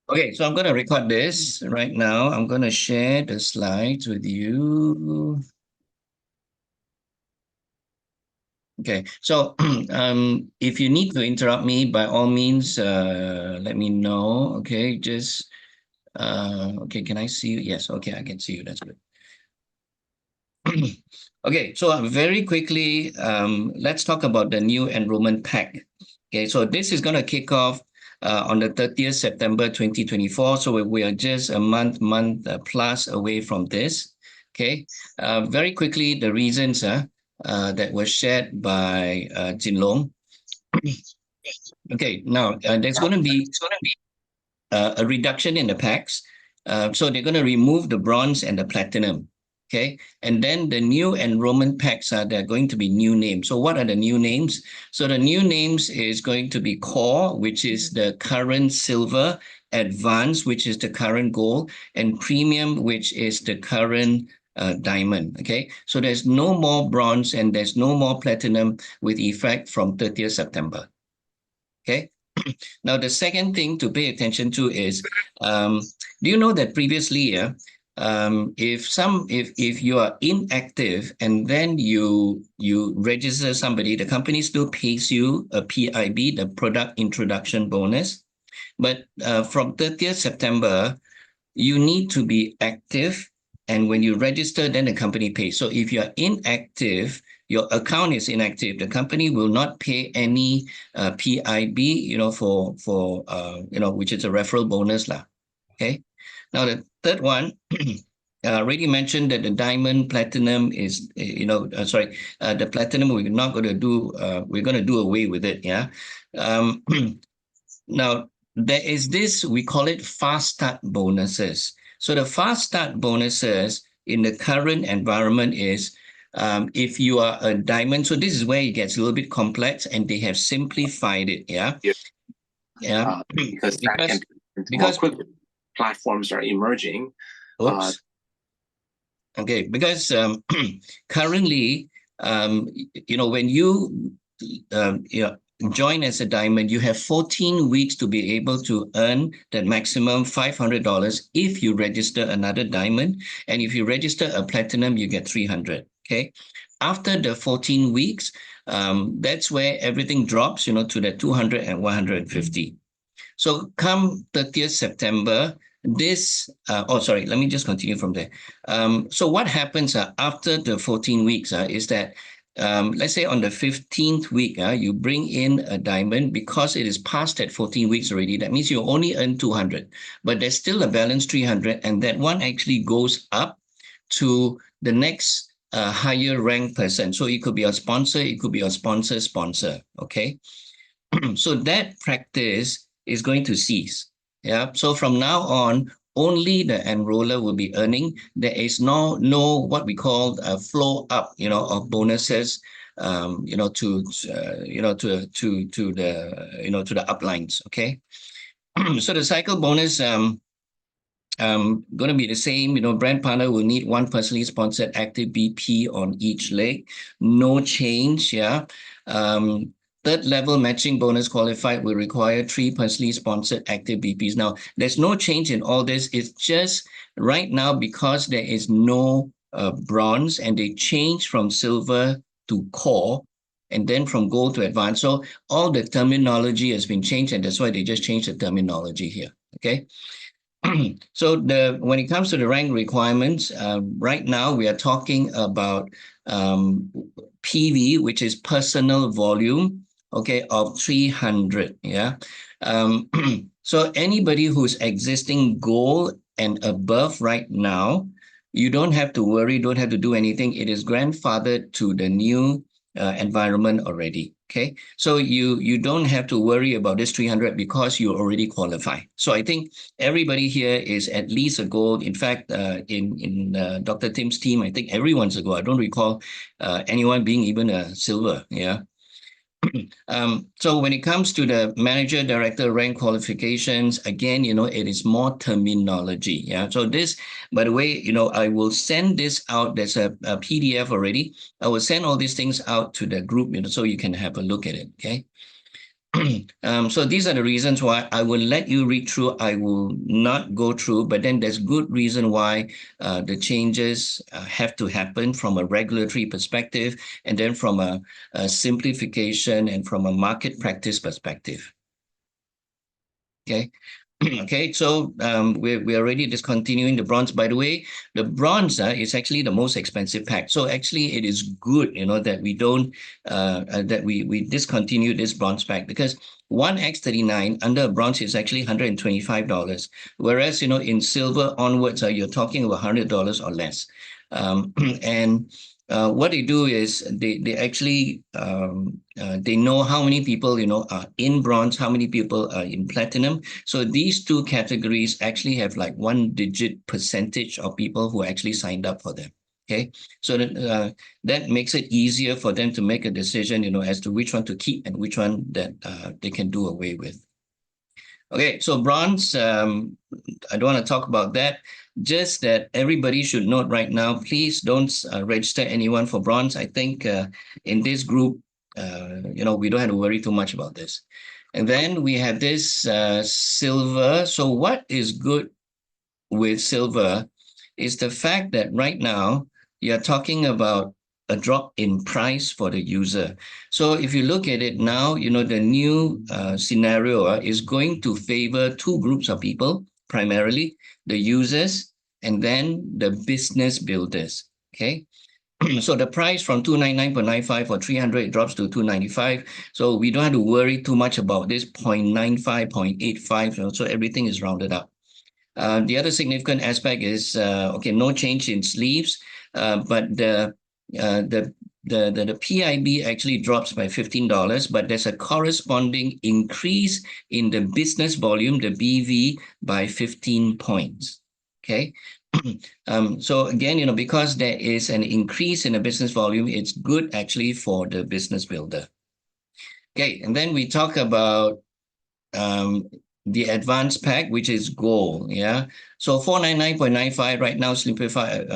Okay, so I'm going to record this right now. I'm going to share the slides with you. Okay, so if you need to interrupt me, by all means, let me know. Okay, just okay. Can I see you? Yes. Okay, I can see you. That's good. Okay, so very quickly, let's talk about the new enrollment pack. Okay, so this is going to kick off on the 30th September 2024. So we are just a month plus away from this. Okay, very quickly, the reasons that were shared by Jin Long. Okay, now there's going to be a reduction in the packs. So they're going to remove the bronze and the platinum. Okay. And then the new enrollment packs they're going to be new names. So what are the new names? So the new names is going to be core, which is the current silver, advanced, which is the current gold, and premium, which is the current diamond. Okay. So there's no more bronze and there's no more platinum with effect from 30th September. Okay. Now, the second thing to pay attention to is, do you know that previously, if you are inactive and then you register somebody, the company still pays you a PIB, the product introduction bonus. But from 30th September, you need to be active. And when you register, then the company pays. So if you're inactive, your account is inactive, the company will not pay any PIB, which is a referral bonus lah. Okay. Now the third one, already mentioned that the diamond platinum is, the platinum we're not going to do. We're going to do away with it. Yeah. Now there is this, we call it fast start bonuses. So the fast start bonuses in the current environment is if you are a diamond, so this is where it gets a little bit complex and they have simplified it. Yeah. Yeah. Because more quickly platforms are emerging. Okay, because currently, when you join as a diamond, you have 14 weeks to be able to earn that maximum $500 if you register another diamond. And if you register a platinum, you get 300. Okay. After the 14 weeks, that's where everything drops, to the 200 and 150. So come 30th September, let me just continue from there. So what happens after the 14 weeks is that let's say on the 15th week, you bring in a diamond because it is past that 14 weeks already. That means you only earn 200, but there's still a balance 300, and that one actually goes up to the next higher rank person. So it could be a sponsor, it could be a sponsor. Okay. So that practice is going to cease. Yeah. So from now on, only the enroller will be earning. There is no what we call a flow up, of bonuses, to the uplines. Okay. So the cycle bonus, going to be the same. Brand partner will need one personally sponsored active BP on each leg. No change. Yeah. Third level matching bonus qualified will require 3 personally sponsored active BPs. Now, there's no change in all this. It's just right now because there is no bronze and they change from silver to core and then from gold to advanced. So all the terminology has been changed, and that's why they just changed the terminology here. Okay. So when it comes to the rank requirements, right now we are talking about PV, which is personal volume, okay, of 300. Yeah. So anybody who's existing gold and above right now, you don't have to worry, don't have to do anything. It is grandfathered to the new environment already. Okay, so you don't have to worry about this 300 because you already qualify. So I think everybody here is at least a gold. In fact, in Dr. Tim's team, I think everyone's a gold. I don't recall anyone being even a silver. Yeah. So when it comes to the manager director rank qualifications, again, it is more terminology. Yeah. So this, by the way, I will send this out. There's a PDF already. I will send all these things out to the group, so you can have a look at it. Okay. So these are the reasons why I will let you read through. I will not go through, but then there's good reason why the changes have to happen from a regulatory perspective, and then from a simplification and from a market practice perspective. Okay. Okay, so we're already discontinuing the bronze. By the way, the bronze is actually the most expensive pack. So actually, it is good, that we don't that we discontinue this bronze pack, because one X39 under a bronze is actually $125, whereas in silver onwards, you're talking about $100 or less. And what they do is they actually they know how many people are in bronze, how many people are in platinum. So these two categories actually have like 1-digit percentage of people who actually signed up for them. Okay, so that makes it easier for them to make a decision, as to which one to keep and which one that they can do away with. Okay, so bronze, I don't want to talk about that. Just that everybody should note right now, please don't register anyone for bronze. I think in this group, we don't have to worry too much about this. And then we have this silver. So what is good with silver is the fact that right now you're talking about a drop in price for the user. So if you look at it now, the new scenario is going to favor two groups of people, primarily the users and then the business builders. Okay. So the price from 299.95 or 300 drops to 295. So we don't have to worry too much about this 0.95, 0.85. So everything is rounded up. The other significant aspect is no change in sleeves, but the PIB actually drops by $15, but there's a corresponding increase in the business volume, the BV, by 15 points. Okay. So again, because there is an increase in the business volume, it's good actually for the business builder. Okay, and then we talk about the advanced pack, which is gold. Yeah. So 499.95 right now, simplified,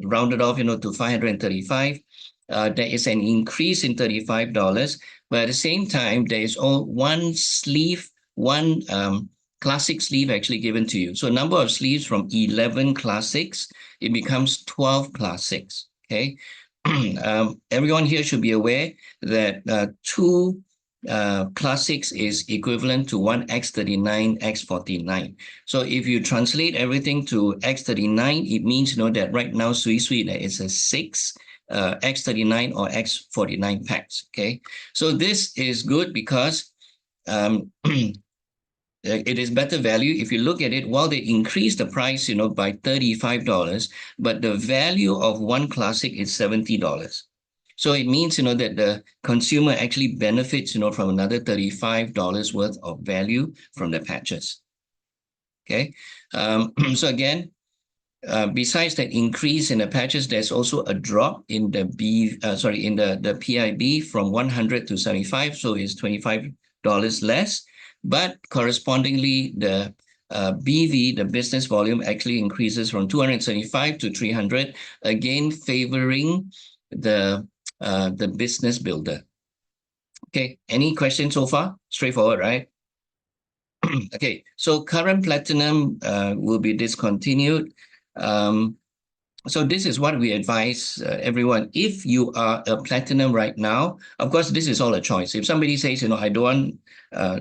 rounded off, to 535. There is an increase in $35, but at the same time, there is one sleeve, one classic sleeve actually given to you. So number of sleeves from 11 classics, it becomes 12 classics. Okay. Everyone here should be aware that two classics is equivalent to one X39, X49. So if you translate everything to X39, it means that right now Sui there is a 6 X39 or X49 packs. Okay, so this is good because it is better value. If you look at it, while they increase the price, by $35, but the value of one classic is $70. So it means, that the consumer actually benefits, from another $35 worth of value from the patches. Okay. So again, besides that increase in the patches, there's also a drop in the the PIB from 100 to 75. So it's $25 less, but correspondingly the BV, the business volume, actually increases from 275 to 300, again favoring the business builder. Okay, any questions so far? Straightforward, right? Okay, so current platinum will be discontinued. So this is what we advise everyone. If you are a platinum right now, of course, this is all a choice. If somebody says, I don't want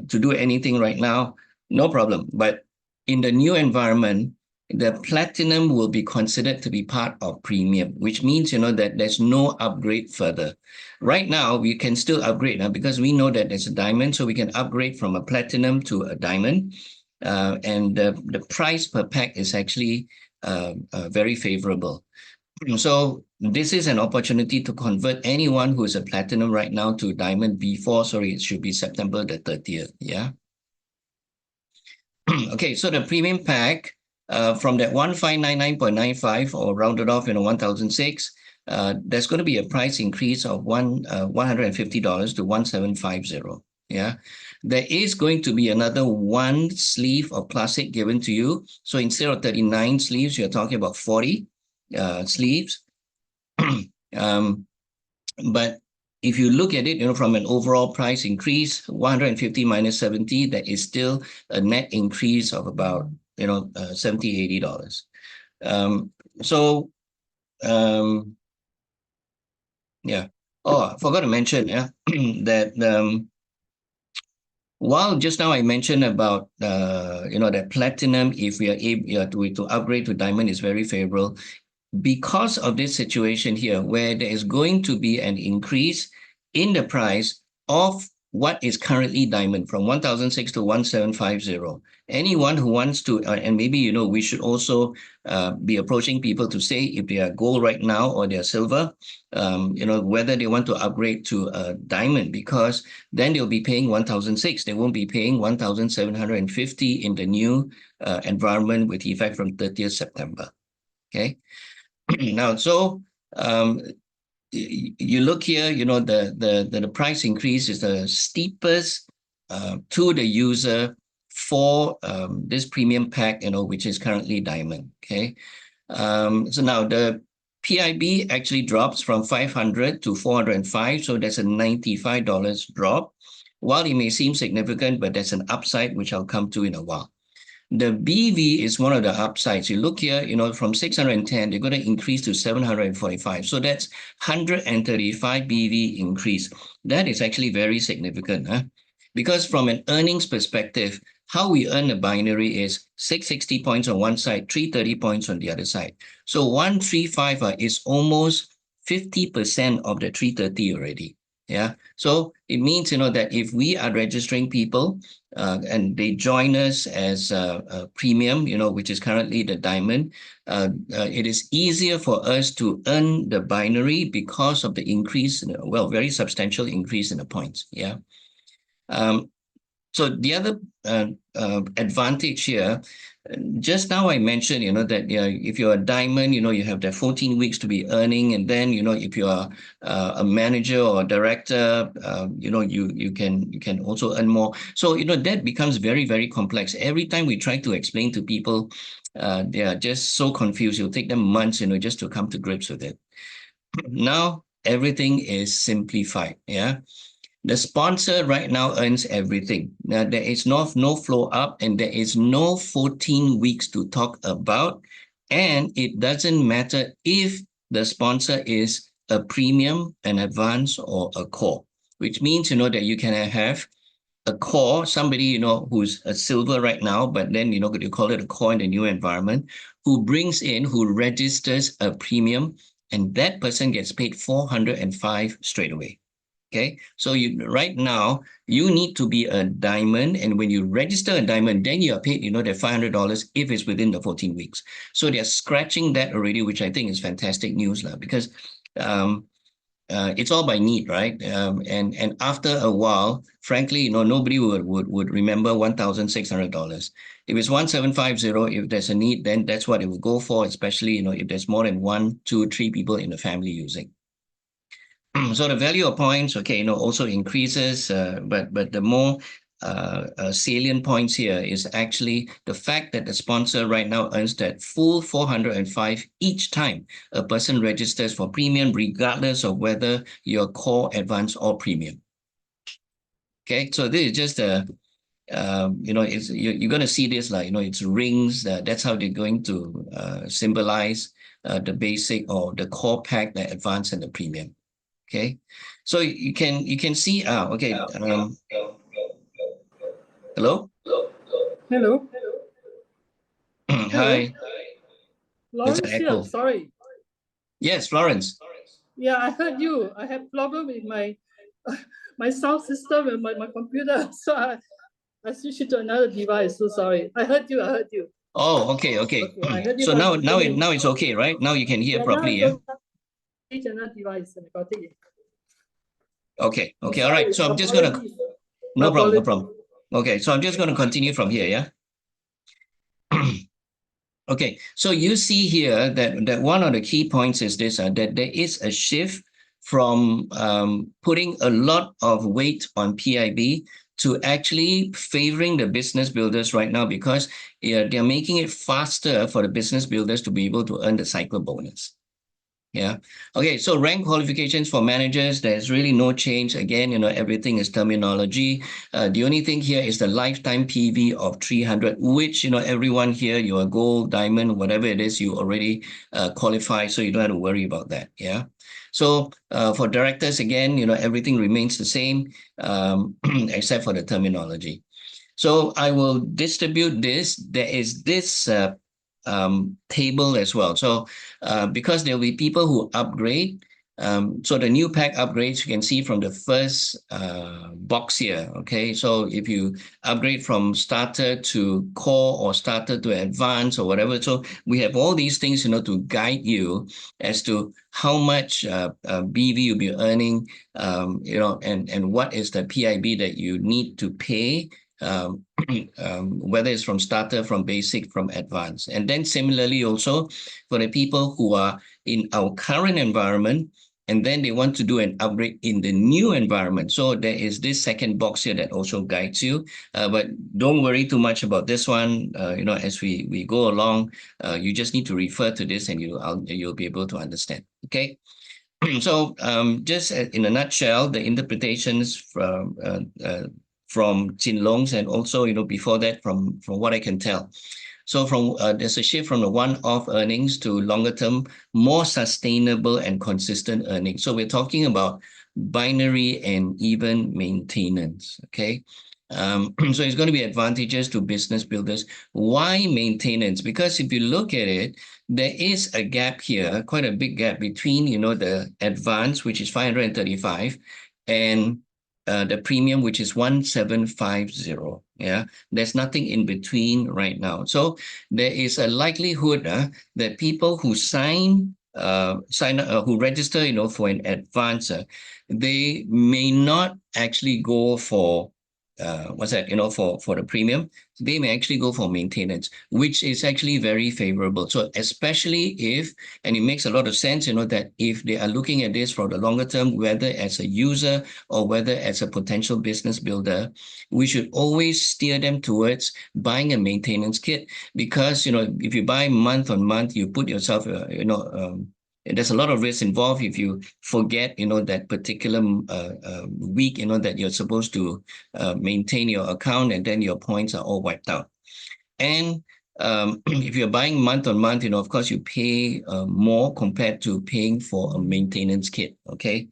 to do anything right now, no problem. But in the new environment, the platinum will be considered to be part of premium, which means, that there's no upgrade further. Right now, we can still upgrade because we know that there's a diamond, so we can upgrade from a platinum to a diamond. And the price per pack is actually very favorable. So this is an opportunity to convert anyone who is a platinum right now to diamond before, it should be September the 30th. Yeah. Okay, so the premium pack from that 1599.95 or rounded off, 1006, there's going to be a price increase of $150 to 1750. Yeah, there is going to be another one sleeve of classic given to you. So instead of 39 sleeves, you're talking about 40 sleeves. But if you look at it, from an overall price increase, 150 minus 70, that is still a net increase of about, $70, $80. So, yeah. Oh, I forgot to mention, that while just now I mentioned about, that platinum, if we are able to upgrade to diamond, is very favorable. Because of this situation here, where there is going to be an increase in the price of what is currently diamond from 1,006 to 1,750. Anyone who wants to, and maybe, we should also be approaching people to say if they are gold right now or they are silver, whether they want to upgrade to a diamond, because then they'll be paying 1,006. They won't be paying 1,750 in the new environment with effect from 30th September. Okay. Now, so you look here, the price increase is the steepest to the user for this premium pack, which is currently diamond. Okay. So now the PIB actually drops from 500 to 405. So that's a $95 drop. While it may seem significant, but there's an upside, which I'll come to in a while. The BV is one of the upsides. You look here, from 610, they're going to increase to 745. So that's 135 BV increase. That is actually very significant, huh? Because from an earnings perspective, how we earn a binary is 660 points on one side, 330 points on the other side. So 135 is almost 50% of the 330 already. Yeah. So it means, that if we are registering people and they join us as a premium, which is currently the diamond, it is easier for us to earn the binary because of the increase, very substantial increase in the points. Yeah. So the other advantage here, just now I mentioned, that if you're a diamond, you have the 14 weeks to be earning, and then, if you are a manager or a director, you can also earn more. So, that becomes very, very complex. Every time we try to explain to people, they are just so confused. It'll take them months, just to come to grips with it. Now, everything is simplified. Yeah. The sponsor right now earns everything. Now, there is no flow up, and there is no 14 weeks to talk about. And it doesn't matter if the sponsor is a premium, an advance, or a core, which means, that you can have a core, somebody, who's a silver right now, but then, you call it a core in the new environment, who registers a premium, and that person gets paid 405 straight away. Okay, so right now you need to be a diamond, and when you register a diamond, then you are paid, the $500 if it's within the 14 weeks. So they're scratching that already, which I think is fantastic news, because it's all by need, right? And after a while, frankly, nobody would remember $1,600. If it's 1,750, if there's a need, then that's what it will go for, especially if there's more than 1, 2, 3 people in the family using. So the value of points, okay, also increases, but the more salient points here is actually the fact that the sponsor right now earns that full 405 each time a person registers for premium, regardless of whether you're core, advanced, or premium. Okay, so this is just a, it's you're going to see this like, it's rings. That's how they're going to symbolize the basic or the core pack, the advanced, and the premium. Okay, so you can see, okay. Hello? Hello. Hi. There's an Lawrence here, echo. sorry. Yes, Florence. Yeah, I heard you. I have problem with my my sound system and my computer. So I switched to another device. So sorry. I heard you. Oh, okay. I heard you. So now it's okay, right? Now you can hear properly, yeah? Another device and I got it. Okay, all right. So I'm just gonna, no problem. Okay, so I'm just gonna continue from here, yeah? Okay, so you see here that one of the key points is this, that there is a shift from putting a lot of weight on PIB to actually favoring the business builders right now, because they're making it faster for the business builders to be able to earn the cycle bonus. Yeah. Okay. So rank qualifications for managers, there's really no change. Again, everything is terminology. The only thing here is the lifetime PV of 300, which, everyone here, you're a gold, diamond, whatever it is, you already qualify. So you don't have to worry about that. Yeah. So for directors, again, everything remains the same, except for the terminology. So I will distribute this. There is this table as well. So because there will be people who upgrade. So the new pack upgrades, you can see from the first box here. Okay, so if you upgrade from starter to core or starter to advanced or whatever, so we have all these things, to guide you as to how much BV you'll be earning, and what is the PIB that you need to pay. Whether it's from starter, from basic, from advanced. And then similarly also for the people who are in our current environment, and then they want to do an upgrade in the new environment. So there is this second box here that also guides you. But don't worry too much about this one. As we go along, you just need to refer to this and you'll be able to understand. Okay. So just in a nutshell, the interpretations from Chin Long's and also, before that, from what I can tell. So there's a shift from the one-off earnings to longer-term, more sustainable and consistent earnings. So we're talking about binary and even maintenance, okay? So it's going to be advantageous to business builders. Why maintenance? Because if you look at it, there is a gap here, quite a big gap between, the advanced, which is 535, and the premium, which is 1750. Yeah, there's nothing in between right now. So there is a likelihood that people who who register, for an advance, they may not actually go for for the premium. They may actually go for maintenance, which is actually very favorable. So especially and it makes a lot of sense, that if they are looking at this for the longer term, whether as a user or whether as a potential business builder, we should always steer them towards buying a maintenance kit, because, if you buy month on month, you put yourself, there's a lot of risk involved if you forget, that particular week, that you're supposed to maintain your account, and then your points are all wiped out. And if you're buying month on month, of course, you pay more compared to paying for a maintenance kit, okay?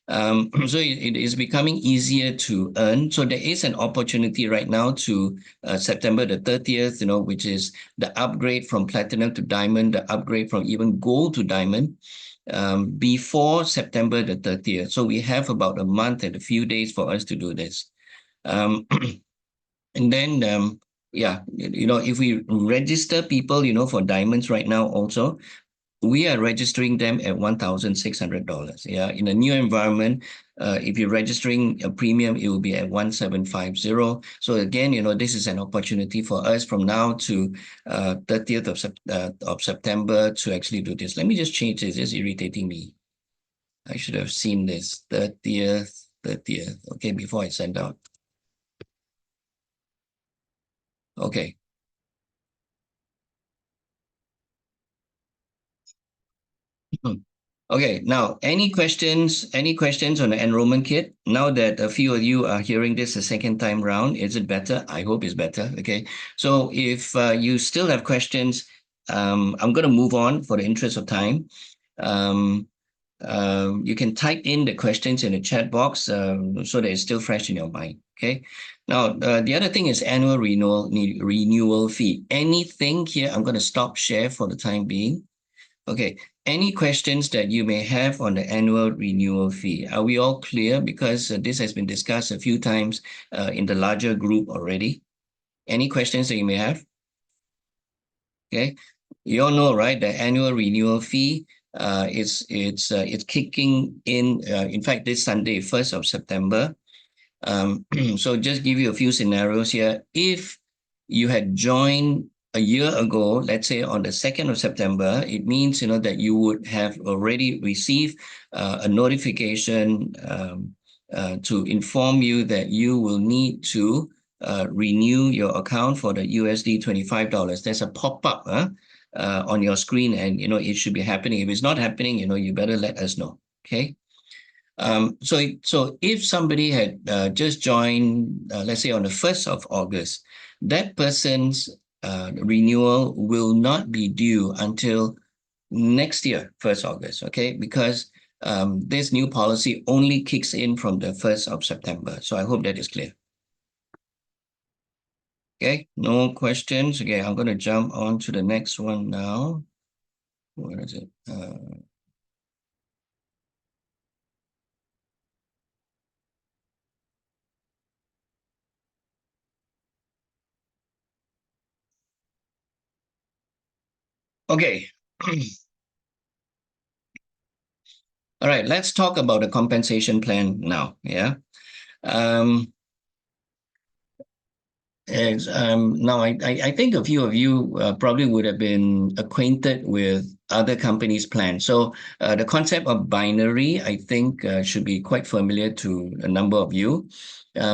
So it is becoming easier to earn. So there is an opportunity right now to September the 30th, which is the upgrade from platinum to diamond, the upgrade from even gold to diamond, before September the 30th. So we have about a month and a few days for us to do this. And then, if we register people, for diamonds right now also, we are registering them at $1,600. Yeah, in a new environment, if you're registering a premium, it will be at 1750. So again, this is an opportunity for us from now to 30th of September to actually do this. Let me just change this. It's irritating me. I should have seen this 30th. Okay, before I send out. Okay. Okay, now any questions on the enrollment kit? Now that a few of you are hearing this a second time round, is it better? I hope it's better. Okay, so if you still have questions, I'm going to move on for the interest of time. You can type in the questions in the chat box so that it's still fresh in your mind. Okay. Now, the other thing is annual renewal fee. Anything here, I'm going to stop share for the time being. Okay, any questions that you may have on the annual renewal fee? Are we all clear? Because this has been discussed a few times in the larger group already. Any questions that you may have? Okay, you all know, right? The annual renewal fee it's kicking in fact, this Sunday, 1st of September. So just give you a few scenarios here. If you had joined a year ago, let's say on the 2nd of September, it means, that you would have already received a notification to inform you that you will need to renew your account for the USD $25. There's a pop-up on your screen, and it should be happening. If it's not happening, you better let us know. Okay. So if somebody had just joined, let's say on the 1st of August, that person's renewal will not be due until next year, 1st August, okay? Because this new policy only kicks in from the 1st of September. So I hope that is clear. Okay, no questions. Okay, I'm going to jump on to the next one now. Where is it? Okay. All right, let's talk about the compensation plan now. Yeah. Now, I think a few of you probably would have been acquainted with other companies' plans. So the concept of binary, I think, should be quite familiar to a number of you.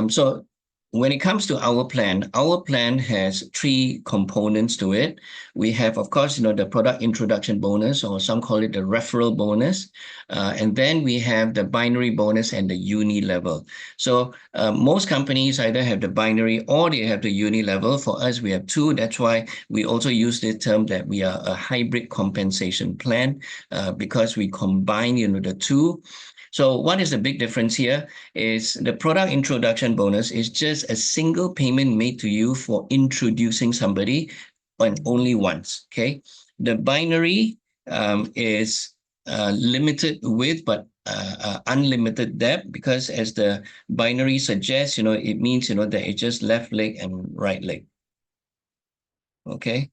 So when it comes to our plan has three components to it. We have, of course, the product introduction bonus, or some call it the referral bonus. And then we have the binary bonus and the uni level. So most companies either have the binary or they have the uni level. For us, we have two. That's why we also use the term that we are a hybrid compensation plan, because we combine, the two. So what is the big difference here is the product introduction bonus is just a single payment made to you for introducing somebody, and only once, okay? The binary is limited with, but unlimited debt, because as the binary suggests, it means, that it's just left leg and right leg. Okay.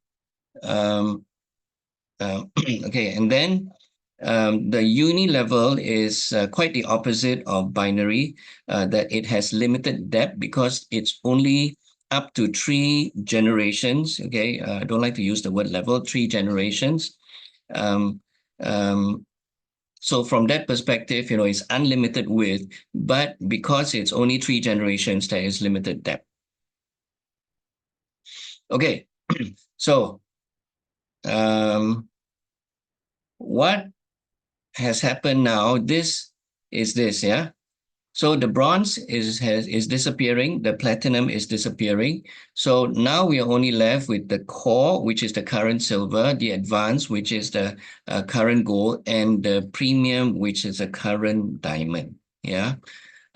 Okay, and then the uni level is quite the opposite of binary, that it has limited depth because it's only up to 3 generations. Okay, I don't like to use the word level, 3 generations. So from that perspective, it's unlimited width, but because it's only 3 generations, there is limited depth. Okay, so what has happened now? This, yeah. So the bronze is disappearing, the platinum is disappearing. So now we are only left with the core, which is the current silver, the advanced, which is the current gold, and the premium, which is the current diamond. Yeah.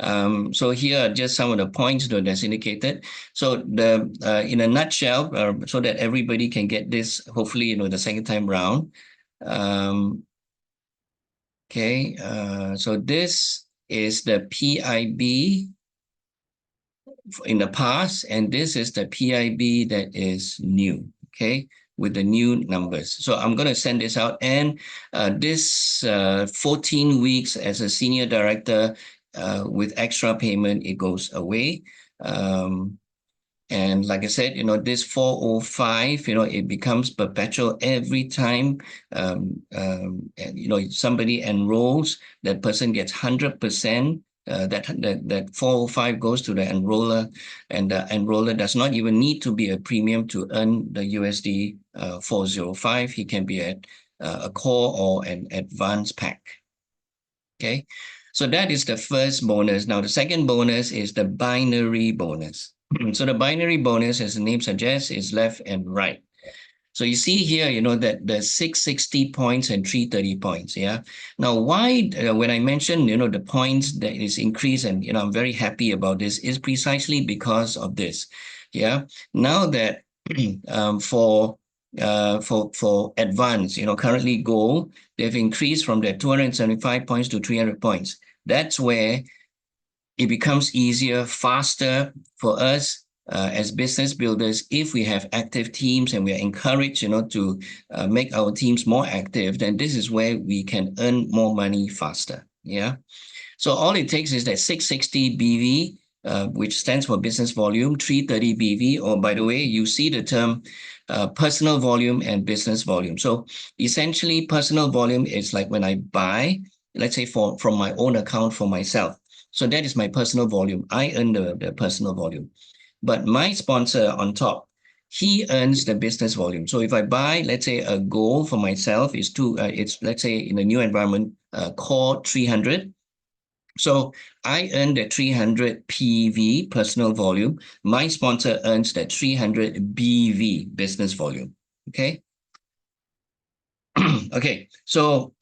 So here are just some of the points that's indicated. So the in a nutshell, so that everybody can get this, hopefully, the second time round. Okay, so this is the PIB in the past, and this is the PIB that is new, okay, with the new numbers. So I'm going to send this out, and this 14 weeks as a senior director with extra payment, it goes away. And like I said, this 405, it becomes perpetual every time, somebody enrolls, that person gets 100%. That 405 goes to the enroller, and the enroller does not even need to be a premium to earn the USD 405. He can be at a core or an advanced pack. Okay, so that is the first bonus. Now, the second bonus is the binary bonus. So the binary bonus, as the name suggests, is left and right. So you see here, that the 660 points and 330 points. Yeah. Now, why, when I mentioned, the points that is increased, and, I'm very happy about this, is precisely because of this. Yeah. Now that for advanced, currently gold, they've increased from the 275 points to 300 points. That's where it becomes easier, faster for us as business builders. If we have active teams and we are encouraged, to make our teams more active, then this is where we can earn more money faster. Yeah. So all it takes is that 660 BV, which stands for business volume, 330 BV, or by the way, you see the term personal volume and business volume. So essentially, personal volume is like when I buy, let's say from my own account for myself. So that is my personal volume. I earn the personal volume. But my sponsor on top, he earns the business volume. So if I buy, let's say a goal for myself is it's let's say in a new environment, core 300. So I earn the 300 PV, personal volume. My sponsor earns that 300 BV, business volume. Okay. Okay. So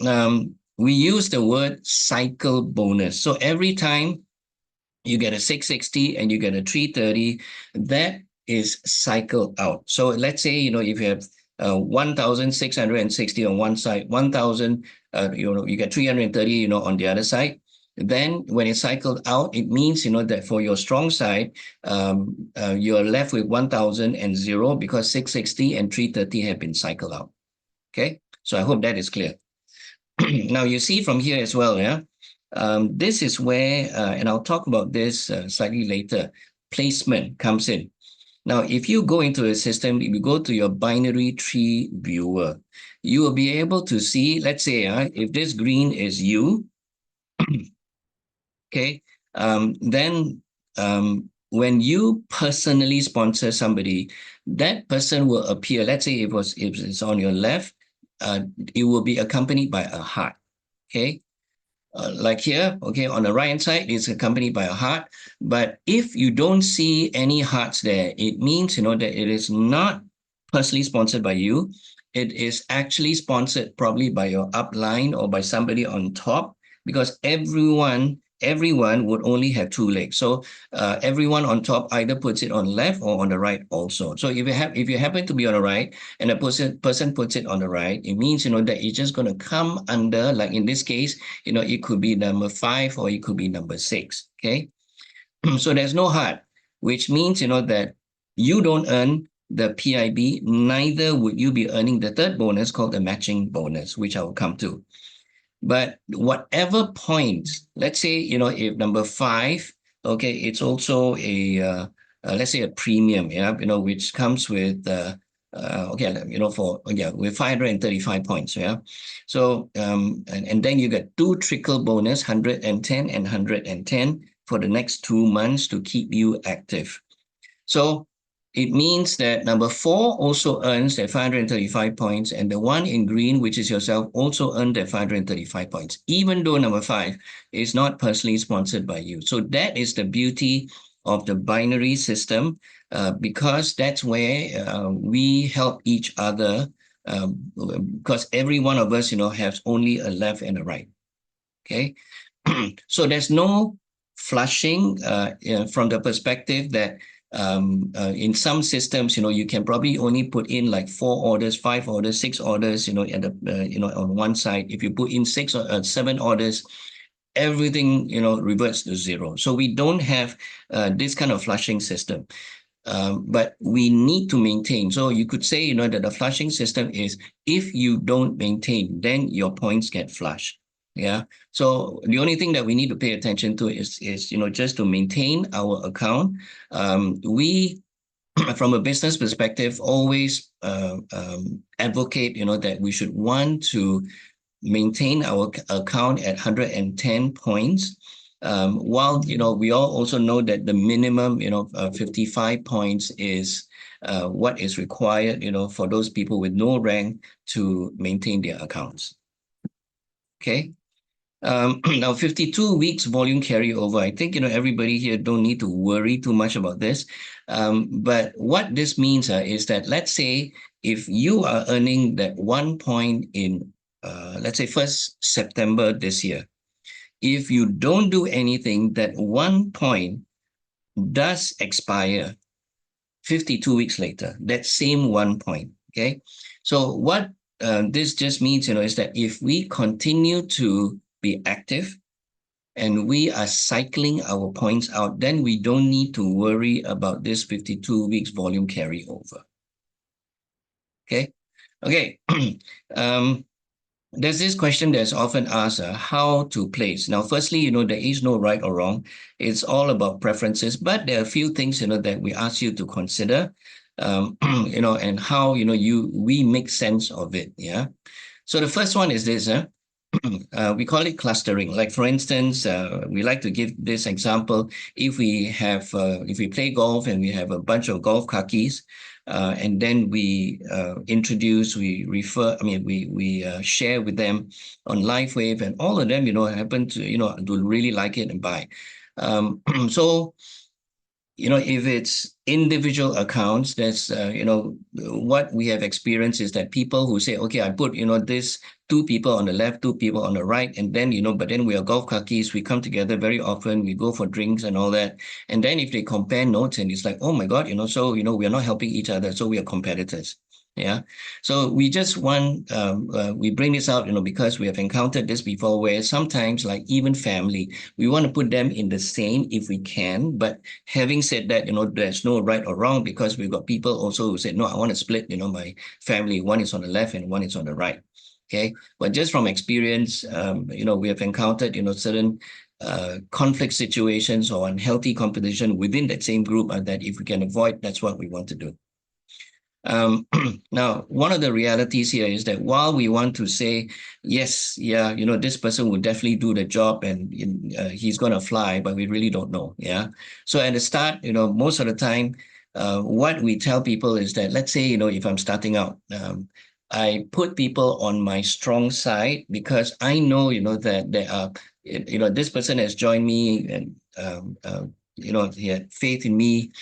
we use the word cycle bonus. So every time you get a 660 and you get a 330, that is cycled out. So let's say, if you have 1,660 on one side, 1,000, you get 330, on the other side. Then when it's cycled out, it means, that for your strong side, you're left with 1,000 because 660 and 330 have been cycled out. Okay. So I hope that is clear. Now you see from here as well, yeah. This is where, and I'll talk about this slightly later, placement comes in. Now, if you go into a system, if you go to your binary tree viewer, you will be able to see, let's say, if this green is you, okay, then when you personally sponsor somebody, that person will appear. Let's say if it's on your left, it will be accompanied by a heart. Okay. Like here, okay, on the right-hand side, it's accompanied by a heart. But if you don't see any hearts there, it means, that it is not personally sponsored by you. It is actually sponsored probably by your upline or by somebody on top, because everyone would only have two legs. So everyone on top either puts it on left or on the right also. So if you happen to be on the right and a person puts it on the right, it means, that it's just going to come under, like in this case, it could be number 5 or it could be number 6. Okay. So there's no heart, which means, that you don't earn the PIB, neither would you be earning the third bonus called the matching bonus, which I will come to. But whatever points, let's say, if number 5, okay, it's also let's say a premium, yeah, which comes with, with 535 points, yeah. So, and then you get 2 trickle bonus, 110 and 110 for the next 2 months to keep you active. So it means that number 4 also earns that 535 points, and the one in green, which is yourself, also earned that 535 points, even though number 5 is not personally sponsored by you. So that is the beauty of the binary system, because that's where we help each other, because every one of us, has only a left and a right. Okay. So there's no flushing from the perspective that in some systems, you can probably only put in like 4 orders, 5 orders, 6 orders, at the, on one side. If you put in 6 or 7 orders, everything, reverts to 0. So we don't have this kind of flushing system. But we need to maintain. So you could say, that the flushing system is, if you don't maintain, then your points get flushed. Yeah. So the only thing that we need to pay attention to is just to maintain our account. We, from a business perspective, always advocate, that we should want to maintain our account at 110 points. While, we all also know that the minimum, 55 points is what is required, for those people with no rank to maintain their accounts. Okay. Now 52 weeks volume carryover. I think, everybody here don't need to worry too much about this. But what this means is that, let's say if you are earning that 1 point in, let's say 1st September this year, if you don't do anything, that 1 point does expire 52 weeks later, that same 1 point. Okay. So what this just means, is that if we continue to be active and we are cycling our points out, then we don't need to worry about this 52 weeks volume carryover. Okay. Okay. There's this question that's often asked, how to place. Now, firstly, there is no right or wrong. It's all about preferences, but there are a few things, that we ask you to consider, and how, we make sense of it. Yeah. So the first one is this, we call it clustering. Like, for instance, we like to give this example. If we play golf and we have a bunch of golf khakis, And then we introduce, we refer, we share with them on Lifewave, and all of them, happen to, to really like it and buy. So, if it's individual accounts, there's, what we have experienced is that people who say, okay, I put, this 2 people on the left, 2 people on the right, and then, but then we are golf cookies, we come together very often, we go for drinks and all that. And then if they compare notes and it's like, oh my God, so, we are not helping each other, so we are competitors. Yeah. So we just want, we bring this out, because we have encountered this before, where sometimes, like even family, we want to put them in the same if we can. But having said that, there's no right or wrong, because we've got people also who said, no, I want to split, my family. One is on the left and one is on the right. Okay. But just from experience, we have encountered, certain conflict situations or unhealthy competition within that same group, and that if we can avoid, that's what we want to do. Now, one of the realities here is that while we want to say, yes, yeah, this person will definitely do the job and he's going to fly, but we really don't know. Yeah. So at the start, most of the time, what we tell people is that, let's say, if I'm starting out, I put people on my strong side, because I know, that there are, this person has joined me and, he had faith in me.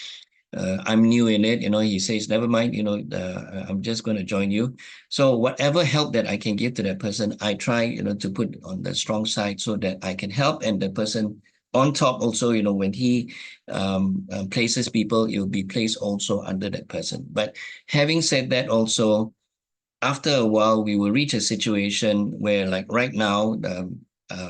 I'm new in it, he says, never mind, I'm just going to join you. So whatever help that I can give to that person, I try, to put on the strong side so that I can help. And the person on top also, when he places people, it will be placed also under that person. But having said that also, after a while, we will reach a situation where, like right now,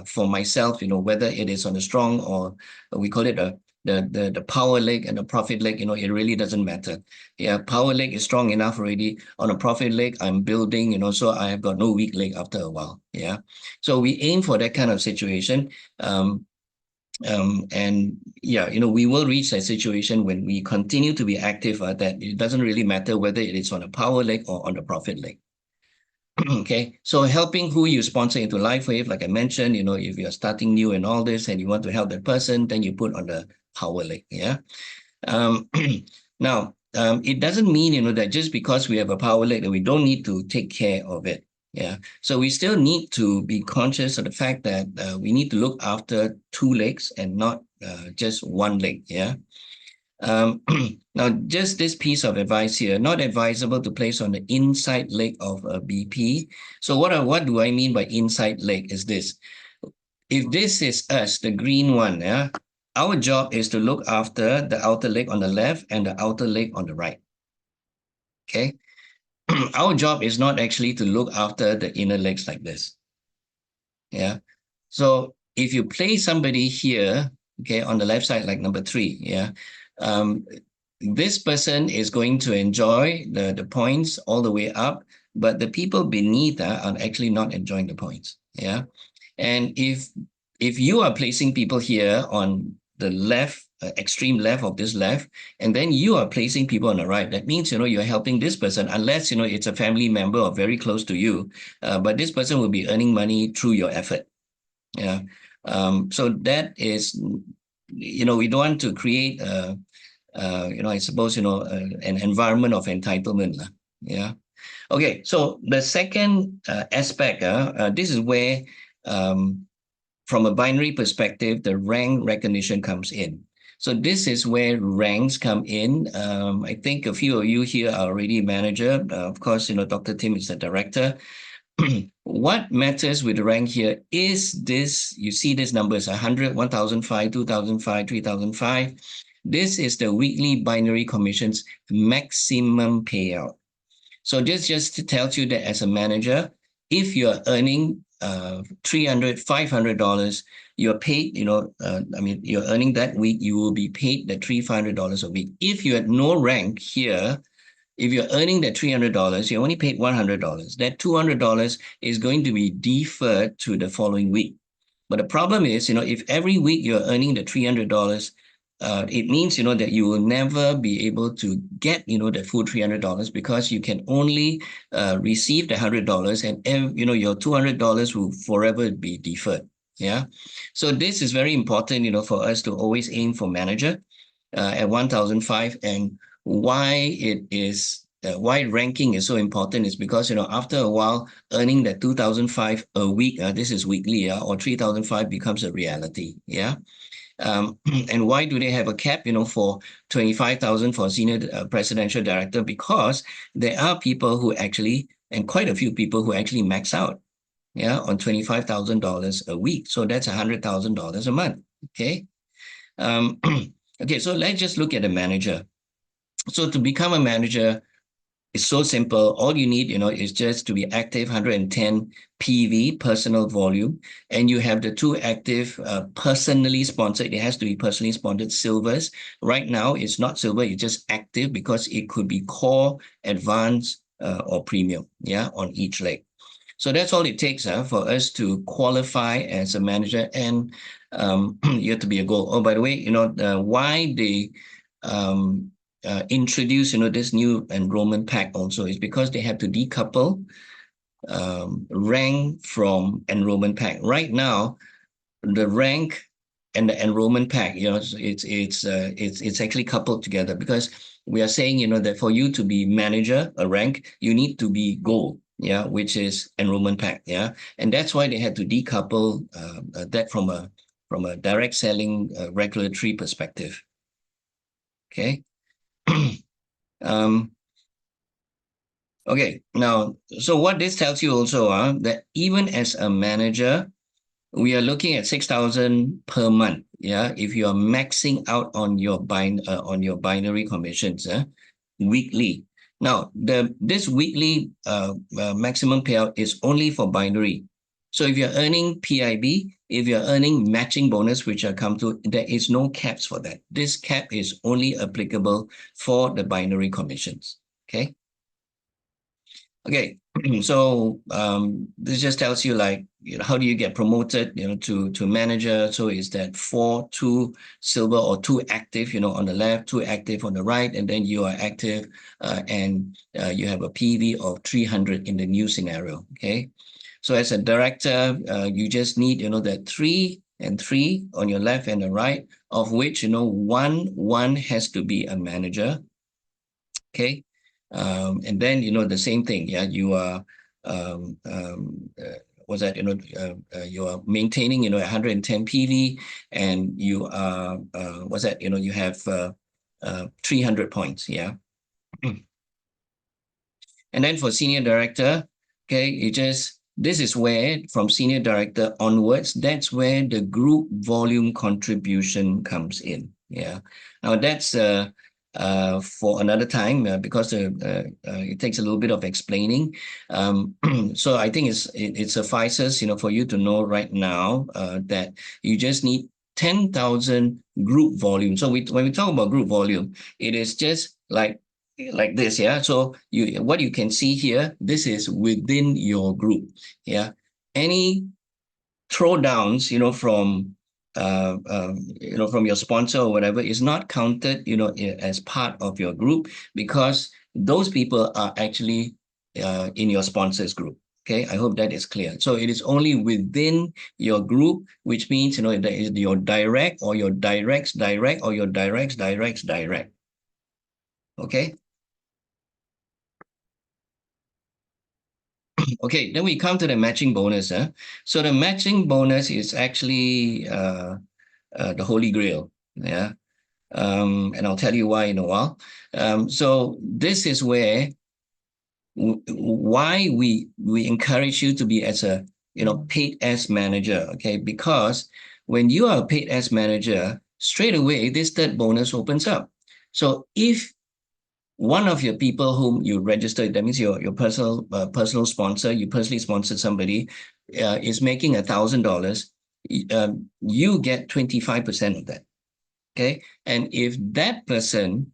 for myself, whether it is on the strong, or we call it the power leg and the profit leg, it really doesn't matter. Yeah, power leg is strong enough already. On a profit leg, I'm building, so I have got no weak leg after a while. Yeah. So we aim for that kind of situation. And yeah, we will reach that situation when we continue to be active, that it doesn't really matter whether it is on a power leg or on the profit leg. Okay, so helping who you sponsor into Lifewave, like I mentioned, if you're starting new and all this and you want to help that person, then you put on the power leg. Yeah. Now, it doesn't mean, that just because we have a power leg that we don't need to take care of it. Yeah. So we still need to be conscious of the fact that we need to look after 2 legs and not just 1 leg. Yeah. Now, just this piece of advice here, not advisable to place on the inside leg of a BP. So what do I mean by inside leg is this. If this is us, the green one, yeah, our job is to look after the outer leg on the left and the outer leg on the right. Okay. Our job is not actually to look after the inner legs like this. Yeah. So if you place somebody here, okay, on the left side, like number 3, yeah, this person is going to enjoy the points all the way up, but the people beneath are actually not enjoying the points. Yeah. And if you are placing people here on the left, extreme left of this left, and then you are placing people on the right, that means, you're helping this person, unless, it's a family member or very close to you, but this person will be earning money through your effort. Yeah. So that is, we don't want to create, I suppose, an environment of entitlement. Yeah. Okay. So the second aspect, this is where, from a binary perspective, the rank recognition comes in. So this is where ranks come in. I think a few of you here are already manager. Of course, Dr. Tim is the director. What matters with the rank here is this, you see these numbers, 100, 1,005, 2,005, 3,005. This is the weekly binary commissions maximum payout. So this just tells you that as a manager, if you're earning $300, $500, you're paid, you're earning that week, you will be paid the $300 a week. If you had no rank here, if you're earning that $300, you're only paid $100. That $200 is going to be deferred to the following week. But the problem is, if every week you're earning the $300, it means, that you will never be able to get, the full $300, because you can only receive the $100, and, your $200 will forever be deferred. Yeah. So this is very important, for us to always aim for manager at 1,005. And why it is why ranking is so important is because, after a while, earning that 2,005 a week, this is weekly, or 3,005 becomes a reality. Yeah. And why do they have a cap, for 25,000 for senior presidential director? Because there are people who actually, and quite a few people who actually max out, on $25,000 a week. So that's $100,000 a month. Okay. Okay. So let's just look at a manager. So to become a manager, it's so simple. All you need, is just to be active, 110 PV, personal volume, and you have the two active, personally sponsored. It has to be personally sponsored silvers. Right now, it's not silver, it's just active because it could be core, advanced, or premium, on each leg. So that's all it takes for us to qualify as a manager, and you have to be a gold. Oh, by the way, why they introduce, this new enrollment pack also is because they have to decouple rank from enrollment pack. Right now, the rank and the enrollment pack, it's actually coupled together, because we are saying, that for you to be manager, a rank, you need to be gold, which is enrollment pack, and that's why they had to decouple that from a direct selling regulatory perspective. Okay. Okay, now, so what this tells you also, that even as a manager, we are looking at 6,000 per month. If you are maxing out on your binary commissions, weekly. Now, this weekly maximum payout is only for binary. So if you're earning PIB, if you're earning matching bonus, which I come to, there is no caps for that. This cap is only applicable for the binary commissions. Okay. Okay. So this just tells you, like, how do you get promoted, to manager? So is that 4, 2 silver, or 2 active, on the left, 2 active on the right, and then you are active, and you have a PV of 300 in the new scenario. Okay. So as a director, you just need, that 3 and 3 on your left and the right, of which, one has to be a manager. Okay. And then, the same thing. You are, you are maintaining, 110 PV, and you are, you have 300 points. Yeah. And then for senior director, okay, this is where, from senior director onwards, that's where the group volume contribution comes in. Yeah. Now that's for another time, because it takes a little bit of explaining. So I think it suffices, for you to know right now that you just need 10,000 group volume. So when we talk about group volume, it is just like this. So what you can see here, this is within your group. Any throwdowns, from from your sponsor or whatever, is not counted, as part of your group, because those people are actually in your sponsors group. Okay, I hope that is clear. So it is only within your group, which means, that is your direct, or your directs direct, or your directs direct. Okay. Okay, then we come to the matching bonus. So the matching bonus is actually the Holy Grail. Yeah. And I'll tell you why in a while. So this is where why we encourage you to be as a paid as manager. Okay, because when you are a paid as manager, straight away this third bonus opens up. So if one of your people whom you registered, that means your personal sponsor, you personally sponsored somebody, is making $1,000, you get 25% of that. Okay, and if that person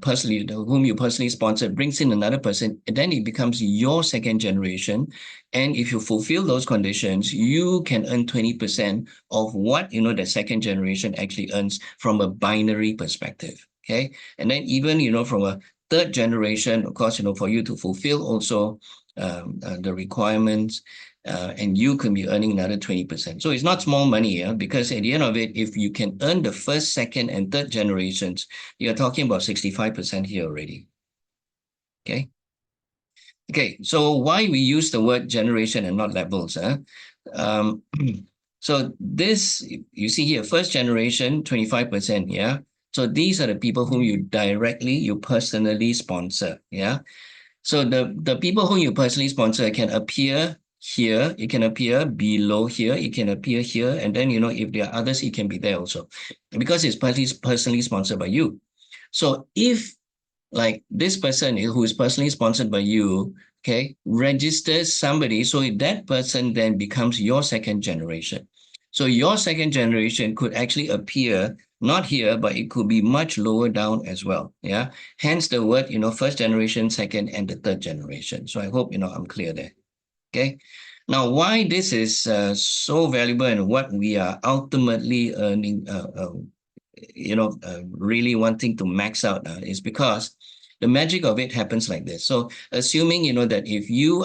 personally, whom you personally sponsored, brings in another person, then it becomes your second generation. And if you fulfill those conditions, you can earn 20% of what the second generation actually earns from a binary perspective. Okay, and then even from a third generation, of course, for you to fulfill also the requirements, and you can be earning another 20%. So it's not small money, because at the end of it, if you can earn the first, second, and third generations, you're talking about 65% here already. Okay. Okay, so why we use the word generation and not levels? So this, you see here, first generation, 25%, yeah? So these are the people whom you personally sponsor, yeah? So the people whom you personally sponsor can appear here, it can appear below here, it can appear here, and then, if there are others, it can be there also, because it's personally sponsored by you. So if, like, this person who is personally sponsored by you, okay, registers somebody, so that person then becomes your second generation. So your second generation could actually appear not here, but it could be much lower down as well. Yeah. Hence the word, first generation, second, and the third generation. So I hope, I'm clear there. Okay. Now, why this is so valuable and what we are ultimately earning, really wanting to max out is because the magic of it happens like this. So assuming, that if you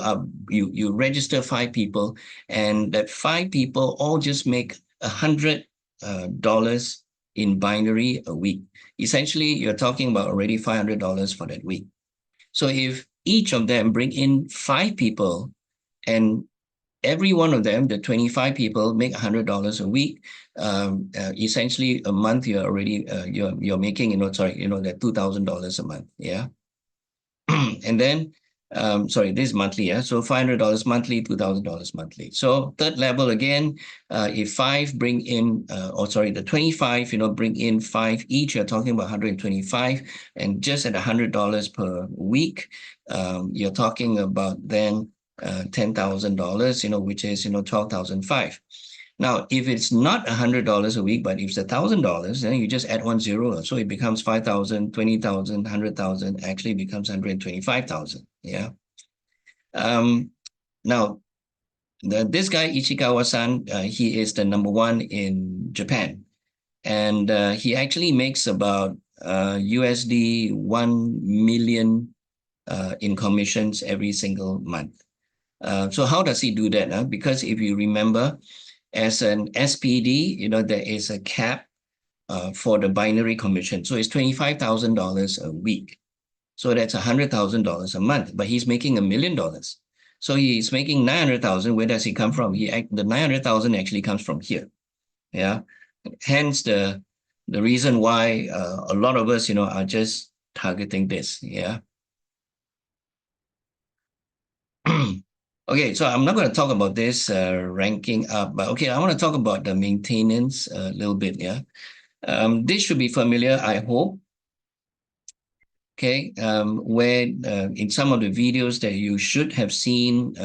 register 5 people and that 5 people all just make $100 in binary a week, essentially you're talking about already $500 for that week. So if each of them bring in 5 people and every one of them, the 25 people, make $100 a week, essentially a month you're already you're making that $2,000 a month, yeah. And then this is monthly, yeah. So $500 monthly, $2,000 monthly. So third level again, if 5 bring in, the 25, bring in 5 each, you're talking about 125, and just at $100 per week, you're talking about then $10,000, which is $12,500. Now, if it's not $100 a week, but if it's $1,000, then you just add 1 0. So it becomes 5,000, 20,000, 100,000, actually becomes 125,000. Yeah. Now, this guy, Ichikawa-san, he is the #1 in Japan. And he actually makes about USD 1 million in commissions every single month. So how does he do that? Because if you remember, as an SPD, there is a cap for the binary commission. So it's $25,000 a week. So that's $100,000 a month, but he's making $1 million. So he's making 900,000. Where does he come from? The 900,000 actually comes from here. Yeah. Hence the reason why a lot of us, are just targeting this. Yeah. Okay, so I'm not going to talk about this ranking up, but okay, I want to talk about the maintenance a little bit, yeah. This should be familiar, I hope. Okay, where in some of the videos that you should have seen,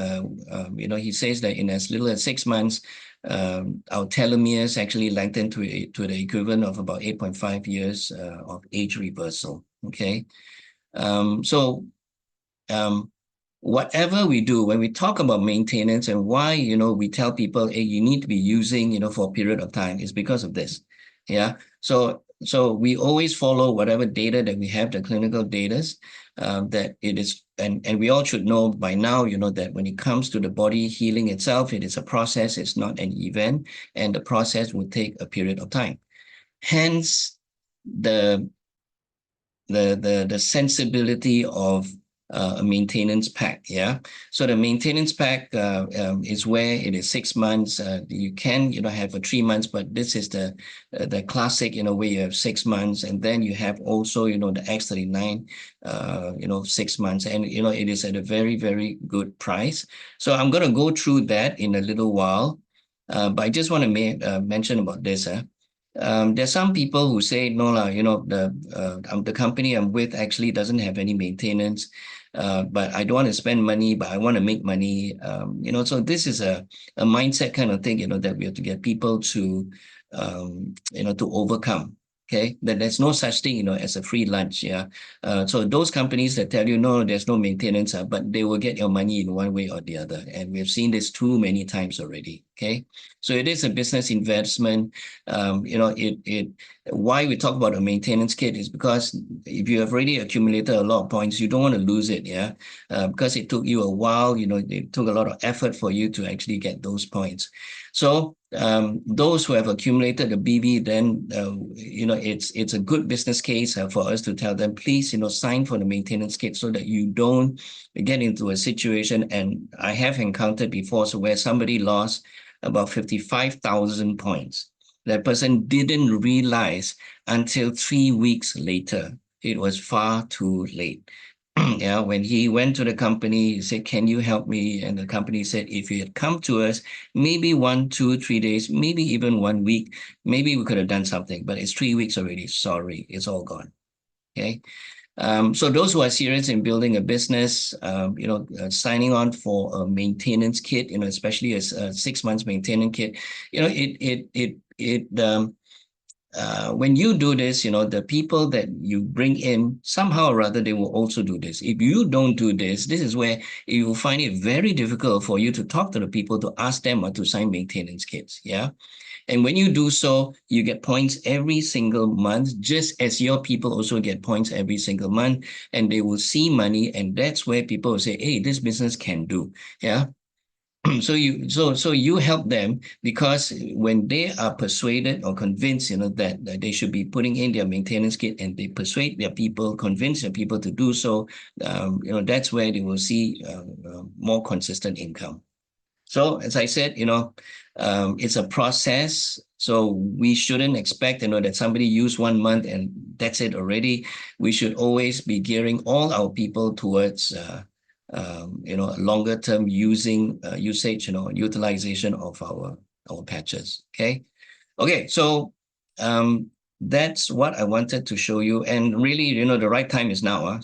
he says that in as little as 6 months, our telomeres actually lengthen to the equivalent of about 8.5 years of age reversal, okay? Whatever we do, when we talk about maintenance and why, we tell people, hey, you need to be using, for a period of time, is because of this. Yeah. So we always follow whatever data that we have, the clinical data, that it is, and we all should know by now, that when it comes to the body healing itself, it is a process, it's not an event, and the process will take a period of time. Hence, the sensibility of a maintenance pack, yeah. So the maintenance pack is where it is 6 months. You can, have a 3 months, but this is the classic, where you have 6 months, and then you have also, the X39, 6 months, and it is at a very, very good price. So I'm going to go through that in a little while, but I just want to mention about this. There's some people who say, no, the company I'm with actually doesn't have any maintenance, but I don't want to spend money, but I want to make money. So this is a mindset kind of thing, that we have to get people to, to overcome. Okay, that there's no such thing, as a free lunch. Yeah. So those companies that tell you, no, there's no maintenance, but they will get your money in one way or the other. And we've seen this too many times already. Okay. So it is a business investment. Why we talk about a maintenance kit is because if you have already accumulated a lot of points, you don't want to lose it. Yeah. Because it took you a while, it took a lot of effort for you to actually get those points. So those who have accumulated the BV, then it's a good business case for us to tell them, please, sign for the maintenance kit so that you don't get into a situation. And I have encountered before, so where somebody lost about 55,000 points. That person didn't realize until 3 weeks later. It was far too late. Yeah, when he went to the company, he said, can you help me? And the company said, if you had come to us, maybe 1, 2, 3 days, maybe even 1 week, maybe we could have done something, but it's 3 weeks already. Sorry, it's all gone. Okay. So those who are serious in building a business, signing on for a maintenance kit, especially a 6 months maintenance kit, when you do this, the people that you bring in, somehow or other, they will also do this. If you don't do this, this is where you will find it very difficult for you to talk to the people to ask them to sign maintenance kits. Yeah. And when you do so, you get points every single month, just as your people also get points every single month, and they will see money. And that's where people will say, hey, this business can do. Yeah. So you help them, because when they are persuaded or convinced, that they should be putting in their maintenance kit, and they persuade their people, convince their people to do so, that's where they will see more consistent income. So as I said, it's a process. So we shouldn't expect, that somebody used 1 month and that's it already. We should always be gearing all our people towards longer term usage, utilization of our patches. Okay. So that's what I wanted to show you. And really, the right time is now.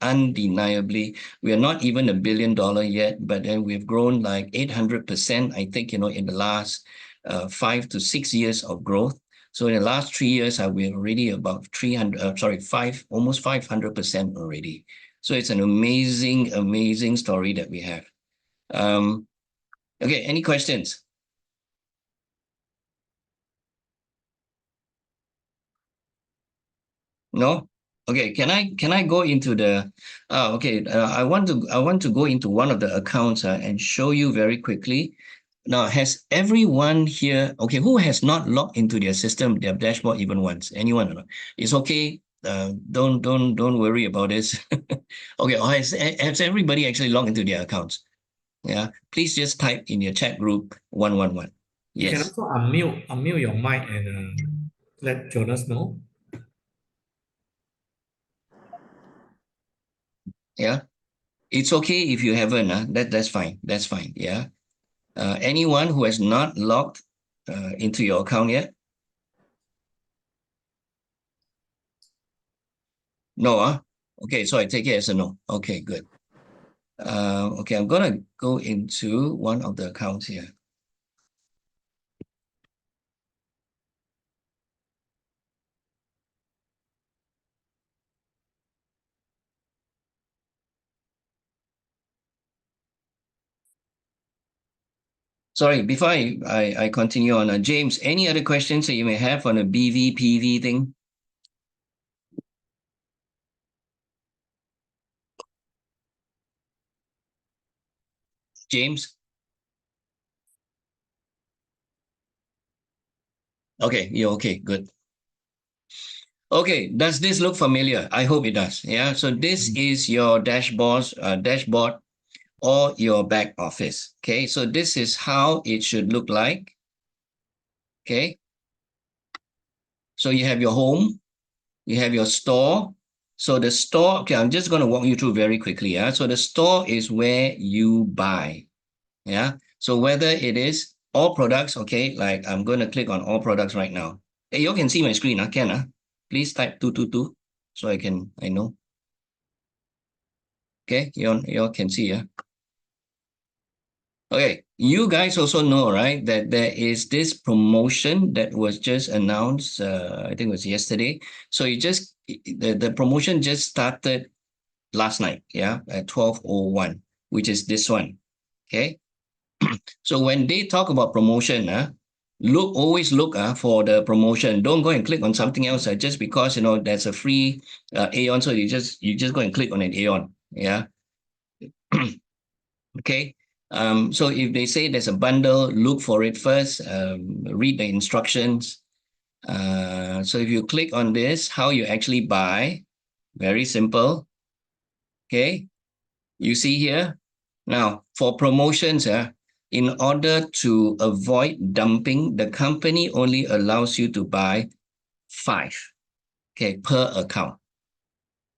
Undeniably, we are not even $1 billion yet, but then we've grown like 800%, I think, in the last 5 to 6 years of growth. So in the last 3 years, we're already about almost 500% already. So it's an amazing, amazing story that we have. Okay, any questions? No? Okay, can I go into the I want to go into one of the accounts and show you very quickly. Now, has everyone here, okay, who has not logged into their system, their dashboard even once? Anyone or not? It's okay. Don't worry about this. Okay, has everybody actually logged into their accounts? Yeah, please just type in your chat group 111. You can Yes. also unmute your mic and let Jonas know. Yeah, it's okay if you haven't. That's fine. That's fine. Yeah. Anyone who has not logged into your account yet? No. Okay, so I take it as a no. Okay, good. Okay, I'm gonna go into one of the accounts here. Sorry, before I continue on, James, any other questions that you may have on the BVPV thing? James? Okay, you're okay, good. Okay, does this look familiar? I hope it does. Yeah, so this is your dashboard or your back office. Okay, so this is how it should look like. Okay, so you have your home, you have your store. So the store, okay, I'm just going to walk you through very quickly. Yeah, so the store is where you buy. Yeah, so whether it is all products, okay, like I'm going to click on all products right now. Hey, you can see my screen, can? Please type 222 so I know. Okay, you all can see, yeah. Okay, you guys also know, right, that there is this promotion that was just announced, I think it was yesterday. So the promotion just started last night, yeah, at 12:01, which is this one, okay? So when they talk about promotion, always look for the promotion. Don't go and click on something else just because, there's a free Aeon, so you just go and click on an Aeon, yeah? Okay. So if they say there's a bundle, look for it first, read the instructions. So if you click on this, how you actually buy, very simple. Okay. You see here. Now, for promotions, in order to avoid dumping, the company only allows you to buy 5, okay, per account.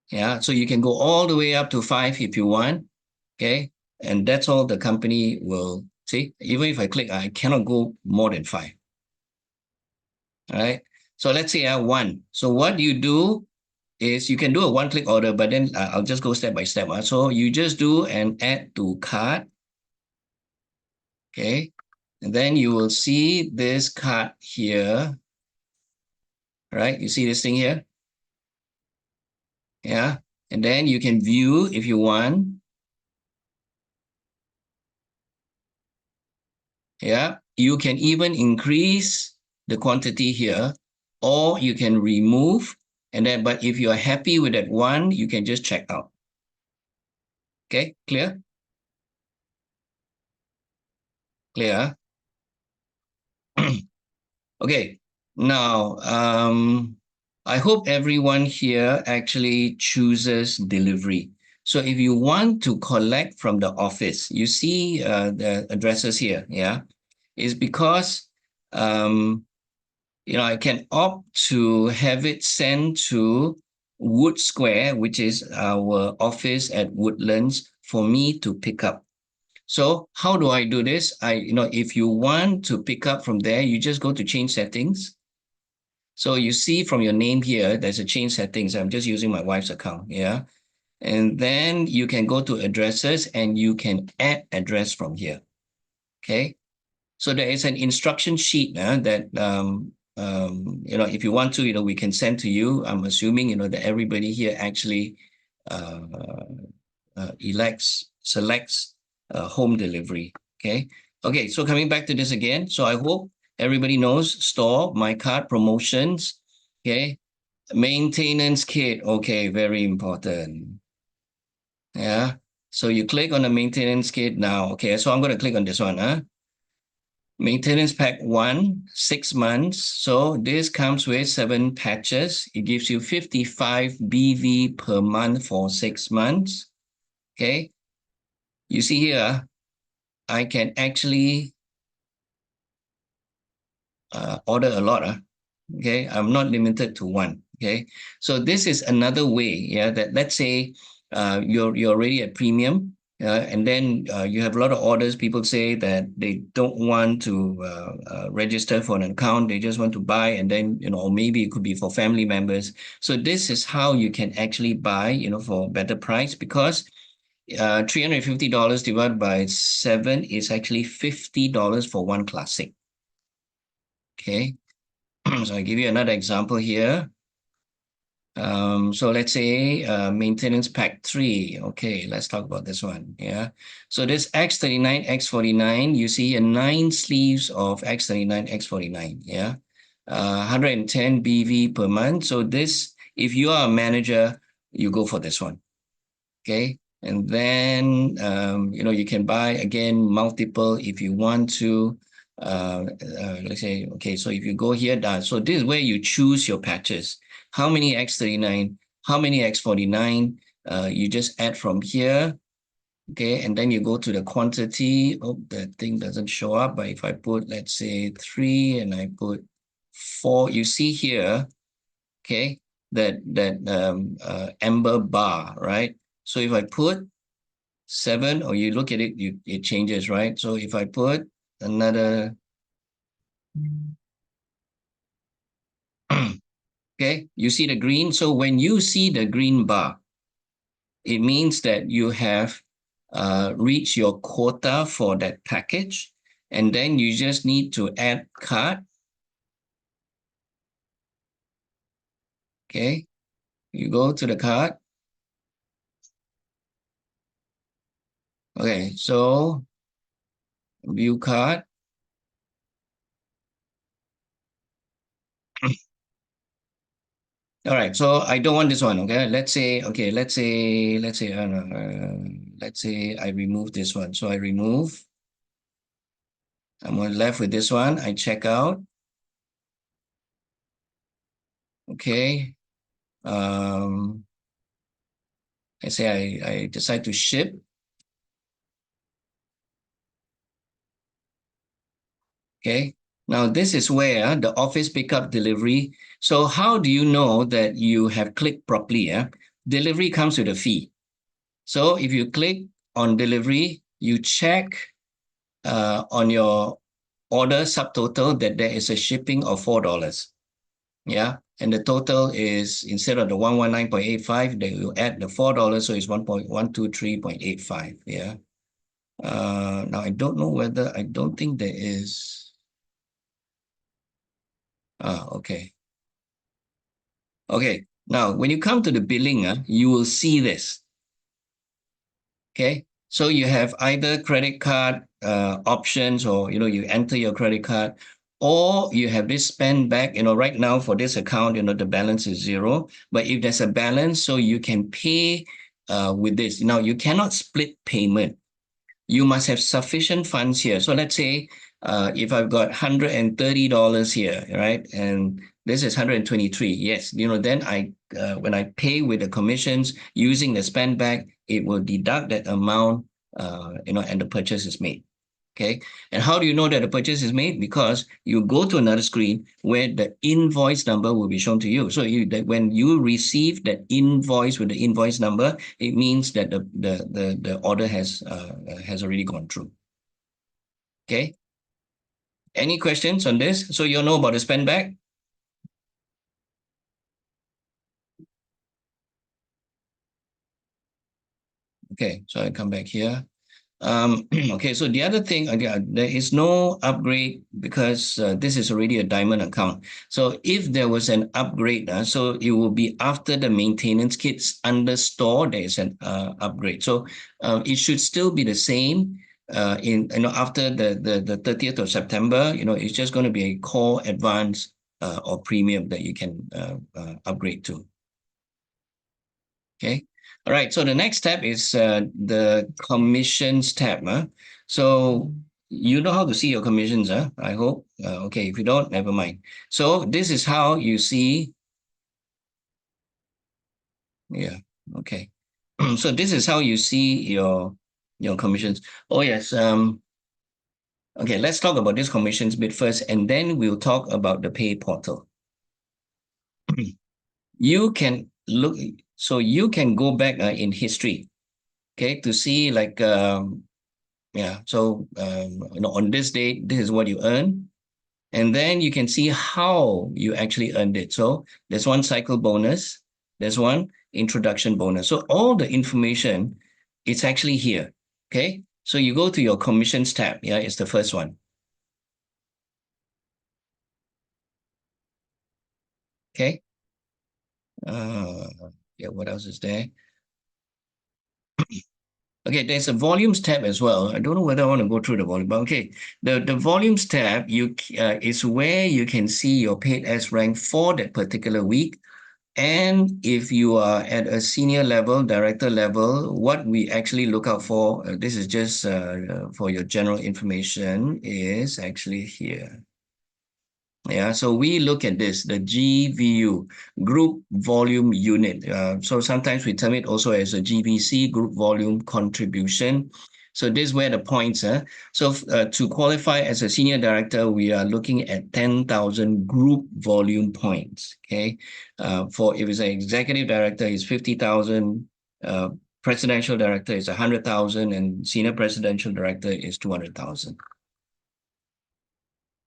Yeah. So you can go all the way up to 5 if you want. Okay. And that's all the company will see. Even if I click, I cannot go more than 5. All right. So let's say I have 1. So what you do is you can do a one-click order, but then I'll just go step by step. So you just do an add to cart. Okay. And then you will see this cart here. Right. You see this thing here? Yeah. And then you can view if you want. Yeah, you can even increase the quantity here, or you can remove, and then, but if you're happy with that one, you can just check out. Okay, clear? Clear? Okay, now, I hope everyone here actually chooses delivery. So if you want to collect from the office, you see the addresses here, yeah? Is because I can opt to have it sent to Wood Square, which is our office at Woodlands, for me to pick up. So how do I do this? If you want to pick up from there, you just go to change settings. So you see from your name here, there's a change settings. I'm just using my wife's account, yeah. And then you can go to addresses and you can add address from here, okay? So there is an instruction sheet that if you want to, we can send to you. I'm assuming that everybody here actually selects home delivery. Okay. So coming back to this again. So I hope everybody knows store, my card, promotions. Okay. Maintenance kit. Okay, very important. Yeah. So you click on the maintenance kit now. Okay. So I'm going to click on this one. Maintenance pack 1, 6 months. So this comes with 7 patches. It gives you 55 BV per month for 6 months. Okay. You see here, I can actually order a lot. Okay. I'm not limited to 1. Okay. So this is another way, yeah, that let's say you're already at premium. And then you have a lot of orders. People say that they don't want to register for an account. They just want to buy, and then, or maybe it could be for family members. So this is how you can actually buy, for a better price, because $350 divided by 7 is actually $50 for one classic. Okay. So I give you another example here. So let's say maintenance pack 3. Okay, let's talk about this one. Yeah. So this X39, X49, you see 9 sleeves of X39, X49. Yeah. 110 BV per month. So this, if you are a manager, you go for this one. Okay. And then, you can buy again multiple if you want to. Let's say, okay, so if you go here, so this is where you choose your patches. How many X39, how many X49, you just add from here. Okay, and then you go to the quantity. Oh, that thing doesn't show up, but if I put, let's say 3 and I put 4, you see here, okay, that amber bar, right? So if I put 7, or you look at it, it changes, right? So if I put another, okay, you see the green. So when you see the green bar, it means that you have reach your quota for that package. And then you just need to add card. Okay, you go to the card. Okay, so view card. All right, so I don't want this one. Okay, let's say I remove this one. So I remove. I'm left with this one. I check out. Okay. I say I decide to ship. Okay. Now this is where the office pickup delivery. So how do you know that you have clicked properly? Delivery comes with a fee. So if you click on delivery, you check on your order subtotal that there is a shipping of $4. Yeah. And the total is, instead of the 119.85, they will add the $4, so it's 1.123.85. Yeah. Now I don't know whether, I don't think there is. Okay. Okay. Now, when you come to the billing, you will see this. Okay. So you have either credit card options, or, you enter your credit card, or you have this spend back. Right now for this account, the balance is 0. But if there's a balance, so you can pay with this. Now, you cannot split payment. You must have sufficient funds here. So let's say if I've got $130 here, right? And this is 123. Yes, then when I pay with the commissions using the spend back, it will deduct that amount, and the purchase is made. Okay. And how do you know that the purchase is made? Because you go to another screen where the invoice number will be shown to you. So when you receive that invoice with the invoice number, it means that the order has already gone through. Okay. Any questions on this? So you know about the spend back? Okay, so I come back here. Okay, so the other thing, there is no upgrade because this is already a diamond account. So if there was an upgrade, so it will be after the maintenance kits under store, there is an upgrade. So it should still be the same after the 30th of September. It's just going to be a core, advanced, or premium that you can upgrade to. Okay. All right, so the next tab is the commissions tab. So you know how to see your commissions, I hope. Okay, if you don't, never mind. So this is how you see. Yeah, okay. So this is how you see your commissions. Oh yes. Okay, let's talk about this commissions bit first, and then we'll talk about the pay portal. You can look. So you can go back in history, okay, to see like, so, on this date, this is what you earn. And then you can see how you actually earned it. So there's one cycle bonus, there's one introduction bonus. So all the information, it's actually here, okay? So you go to your commissions tab, it's the first one. Okay. What else is there? Okay, there's a volumes tab as well. I don't know whether I want to go through the volume, but okay. The volumes tab is where you can see your paid as rank for that particular week. And if you are at a senior level, director level, what we actually look out for, this is just for your general information, is actually here. Yeah, so we look at this, the GVU, Group Volume Unit. So sometimes we term it also as a GVC, Group Volume Contribution. So this is where the points are. So to qualify as a senior director, we are looking at 10,000 group volume points. Okay, for if it's an executive director, it's 50,000. Presidential director is 100,000, and senior presidential director is 200,000.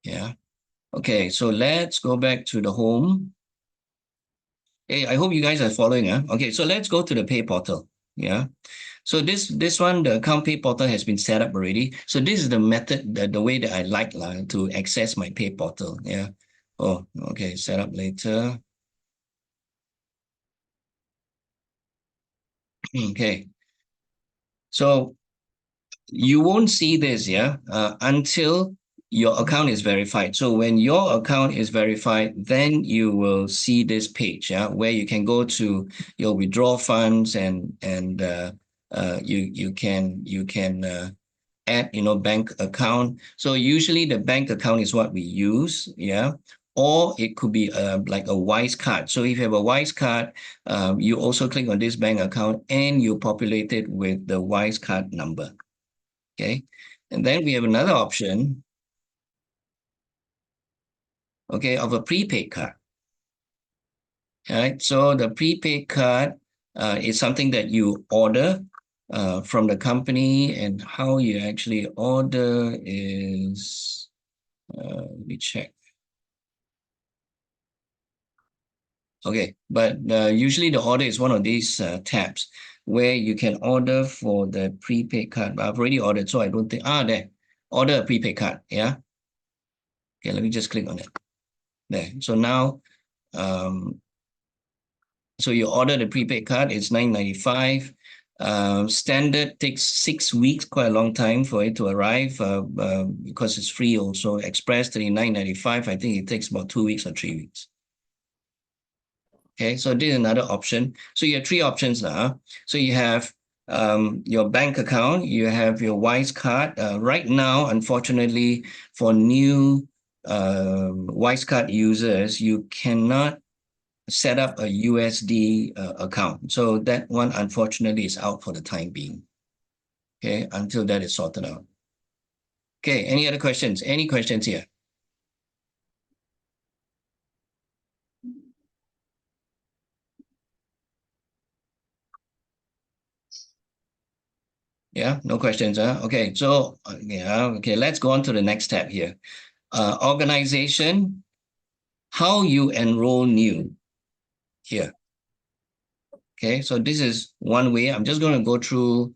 Yeah. Okay, so let's go back to the home. Hey, I hope you guys are following. Okay, so let's go to the pay portal. Yeah. So this one, the account pay portal has been set up already. So this is the method, the way that I like to access my pay portal. Yeah. Oh, okay. Set up later. Okay. So you won't see this, yeah, until your account is verified. So when your account is verified, then you will see this page, yeah, where you can go to your withdraw funds and you can add bank account. So usually the bank account is what we use, yeah. Or it could be like a Wise card. So if you have a Wise card, you also click on this bank account and you populate it with the Wise card number. Okay, and then we have another option, okay, of a prepaid card. All right, so the prepaid card is something that you order from the company, and how you actually order is, let me check. Okay, but usually the order is one of these tabs where you can order for the prepaid card. But I've already ordered, so I don't think, there, order a prepaid card, yeah? Okay, let me just click on it. There, so now, so you order the prepaid card, it's $9.95. Standard takes 6 weeks, quite a long time for it to arrive because it's free also. Express $39.95, I think it takes about 2 weeks or 3 weeks. Okay, so this is another option. So you have three options now. So you have your bank account, you have your Wise card. Right now, unfortunately, for new Wise card users, you cannot set up a USD account. So that one, unfortunately, is out for the time being. Okay, until that is sorted out. Okay, any other questions? Any questions here? Yeah, no questions, huh? Okay, so okay, let's go on to the next tab here. Organization, how you enroll new here. Okay, so this is one way. I'm just going to go through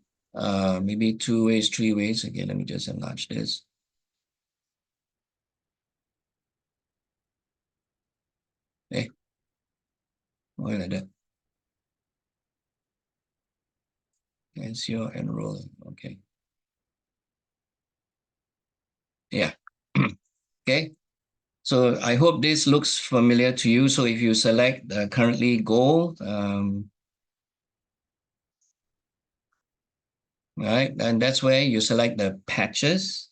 maybe 2 ways, 3 ways. Okay, let me just enlarge this. Okay, why like that? As your enroll. Okay. Yeah. Okay. So I hope this looks familiar to you. So if you select currently gold, right, and that's where you select the patches.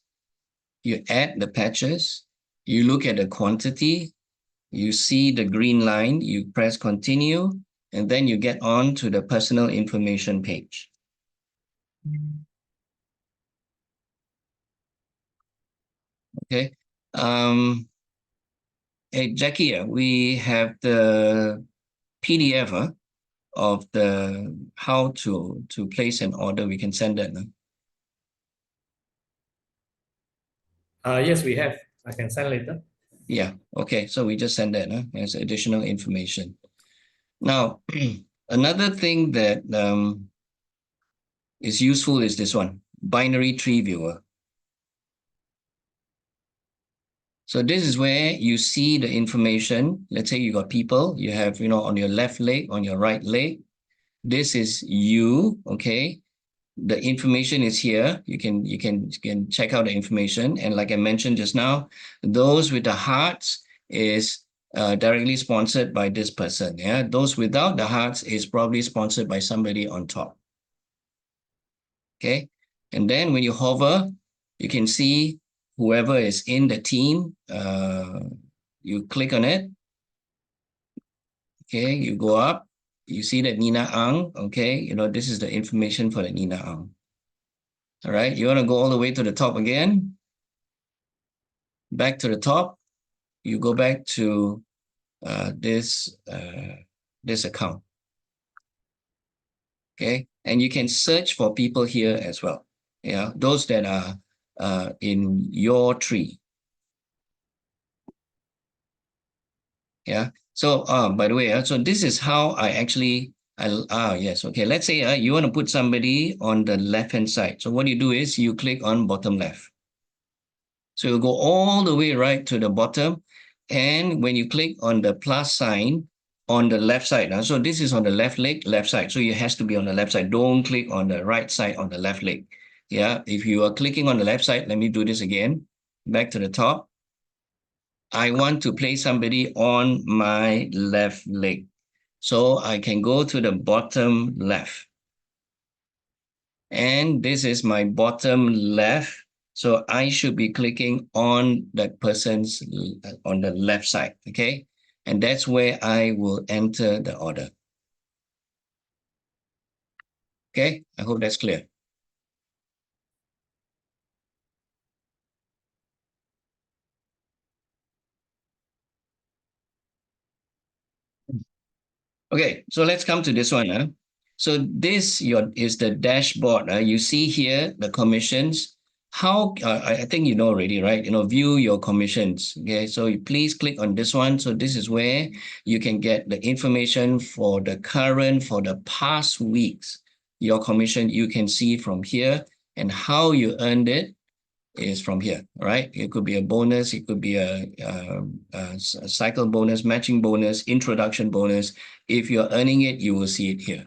You add the patches. You look at the quantity. You see the green line. You press continue, and then you get on to the personal information page. Okay. Hey, Jackie, we have the PDF of the how to place an order. We can send that now. Yes, we have. I can send later. Yeah, okay. So we just send that as additional information. Now, another thing that is useful is this one, binary tree viewer. So this is where you see the information. Let's say you got people, you have, on your left leg, on your right leg. This is you, okay? The information is here. You can check out the information. And like I mentioned just now, those with the hearts is directly sponsored by this person. Yeah, those without the hearts is probably sponsored by somebody on top. Okay, and then when you hover, you can see whoever is in the team. You click on it. Okay, you go up. You see that Nina Ang. Okay, this is the information for the Nina Ang. All right, you want to go all the way to the top again. Back to the top. You go back to this account. Okay, and you can search for people here as well. Yeah, those that are in your tree. Yeah. So by the way, so this is how I actually Yes. Okay. Let's say you want to put somebody on the left-hand side. So what you do is you click on bottom left. So you go all the way right to the bottom. And when you click on the plus sign on the left side, so this is on the left leg, left side. So it has to be on the left side. Don't click on the right side on the left leg. Yeah. If you are clicking on the left side, let me do this again. Back to the top. I want to place somebody on my left leg. So I can go to the bottom left. And this is my bottom left. So I should be clicking on that person's on the left side, okay? And that's where I will enter the order. Okay, I hope that's clear. Okay, so let's come to this one. So this is the dashboard. You see here the commissions. How I think you know already, right? View your commissions. Okay, so you please click on this one. So this is where you can get the information for the current, for the past weeks. Your commission you can see from here, and how you earned it is from here, right? It could be a bonus, it could be a cycle bonus, matching bonus, introduction bonus. If you're earning it, you will see it here.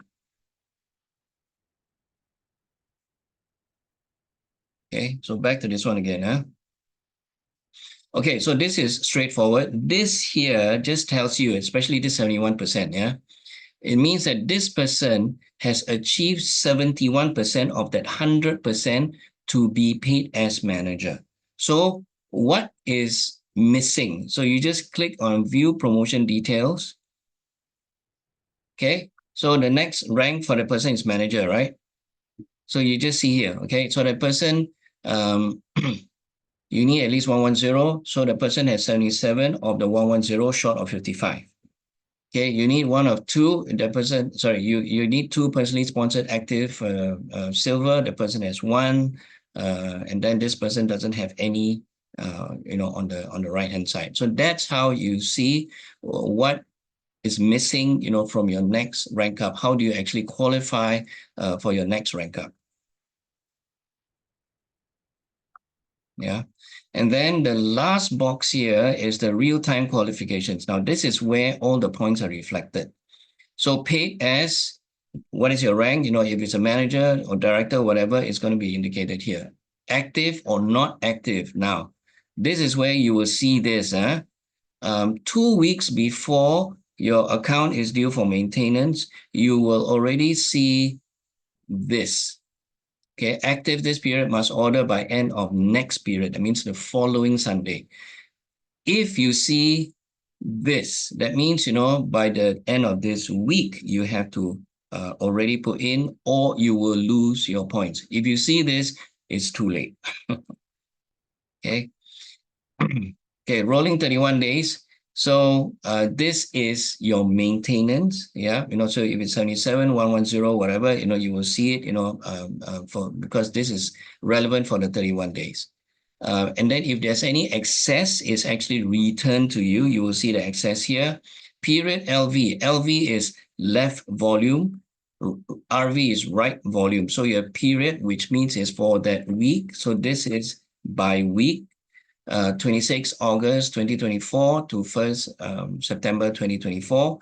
Okay, so back to this one again. Okay, so this is straightforward. This here just tells you, especially this 71%, yeah? It means that this person has achieved 71% of that 100% to be paid as manager. So what is missing? So you just click on view promotion details. Okay, so the next rank for the person is manager, right? So you just see here, okay? So the person, you need at least 110. So the person has 77 of the 110 short of 55. Okay, you need one of two. The person, sorry, you need two personally sponsored active silver. The person has one, and then this person doesn't have any, on the right hand side. So that's how you see what is missing, from your next rank up. How do you actually qualify for your next rank up? Yeah. And then the last box here is the real-time qualifications. Now, this is where all the points are reflected. So paid as, what is your rank? If it's a manager or director, whatever, it's going to be indicated here. Active or not active. Now, this is where you will see this. 2 weeks before your account is due for maintenance, you will already see this. Okay, active this period must order by end of next period. That means the following Sunday. If you see this, that means, by the end of this week, you have to already put in, or you will lose your points. If you see this, it's too late. Okay. Okay, rolling 31 days. So this is your maintenance. Yeah, so if it's 77, 110, whatever, you will see it, because this is relevant for the 31 days. And then if there's any excess, it's actually returned to you. You will see the excess here. Period LV. LV is left volume. RV is right volume. So your period, which means is for that week. So this is by week. 26 August 2024 to 1st September 2024,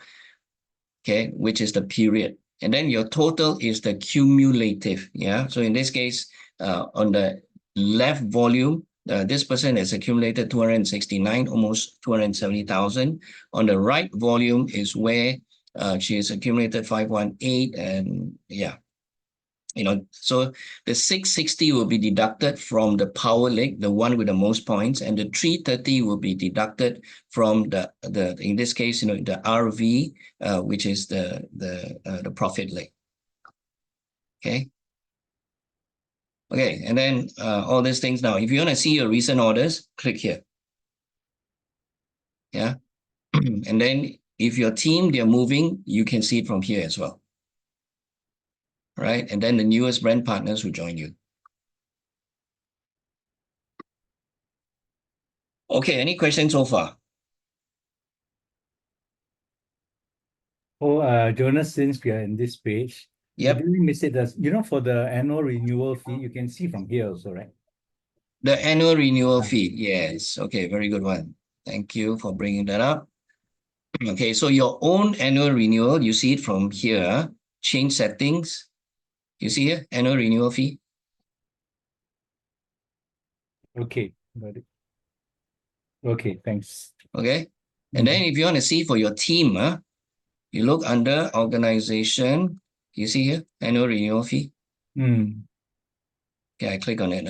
okay, which is the period. And then your total is the cumulative, yeah? So in this case, on the left volume, this person has accumulated 269, almost 270,000. On the right volume is where she has accumulated 518, and yeah. So the 660 will be deducted from the power leg, the one with the most points, and the 330 will be deducted from the in this case, the RV, which is the profit leg. Okay. Okay, and then all these things now. If you want to see your recent orders, click here. Yeah. And then if your team, they're moving, you can see it from here as well. Right. And then the newest brand partners who join you. Okay, any questions so far? Jonas, since we are in this page, Yep. did we miss it? For the annual renewal fee, you can see from here also, right? The annual renewal fee. Yes. Okay, very good one. Thank you for bringing that up. Okay, so your own annual renewal, you see it from here. Change settings. You see here, annual renewal fee. Okay, got it. Okay, thanks. Okay. And then if you want to see for your team, you look under organization. You see here, annual renewal fee. Mm. Okay, I click on it.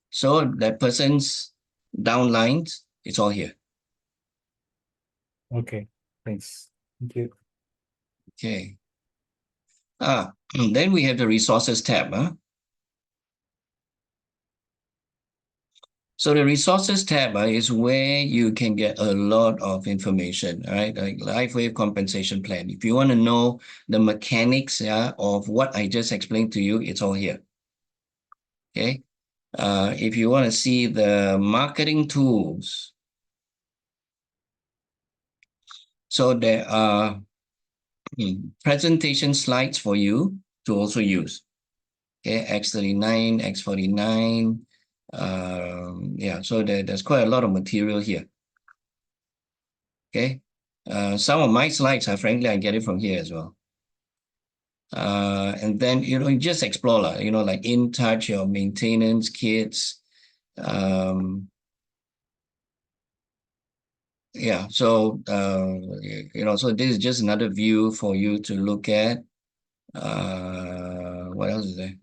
So that person's downlines, it's all here. Okay, thanks. Thank you. Okay. Then we have the resources tab. So the resources tab is where you can get a lot of information, right? Like Lifewave Compensation Plan. If you want to know the mechanics of what I just explained to you, it's all here. Okay. If you want to see the marketing tools, so there are presentation slides for you to also use. Okay, X39, X49. Yeah, so there's quite a lot of material here. Okay. Some of my slides are frankly, I get it from here as well. And then, you just explore, like InTouch, your maintenance kits. Yeah, so, so this is just another view for you to look at. What else is there?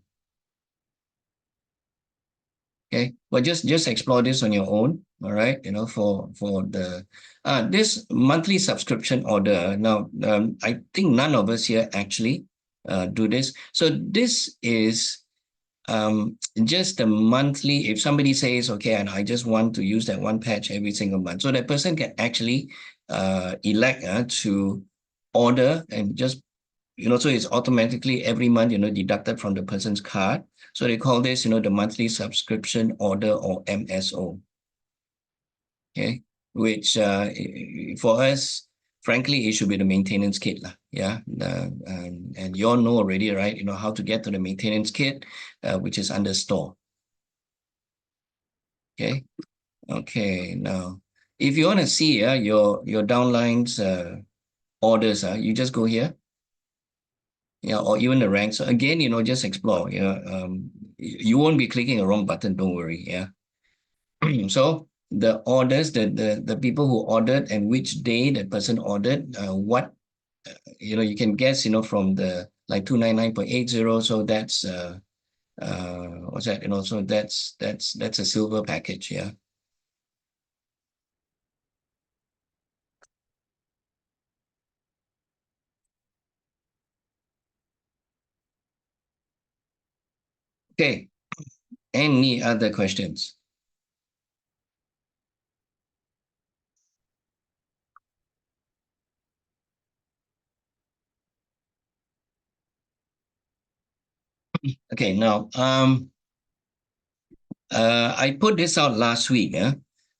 Okay, well, just explore this on your own. All right, for the this monthly subscription order. Now, I think none of us here actually do this. So this is just a monthly. If somebody says, okay, and I just want to use that one patch every single month, so that person can actually elect to order and just so it's automatically every month, deducted from the person's card. So they call this, the monthly subscription order, or MSO. Okay, which for us, frankly, it should be the maintenance kit. Yeah, and you all know already, right? How to get to the maintenance kit, which is under store. Okay, okay. Now, if you want to see your downlines orders, you just go here. Yeah, or even the rank. So again, just explore. You won't be clicking a wrong button. Don't worry. Yeah. So the orders, the people who ordered and which day the person ordered, what you can guess, from the like 299.80. So that's what's that? So that's a silver package. Yeah. Okay. Any other questions? Okay, now I put this out last week.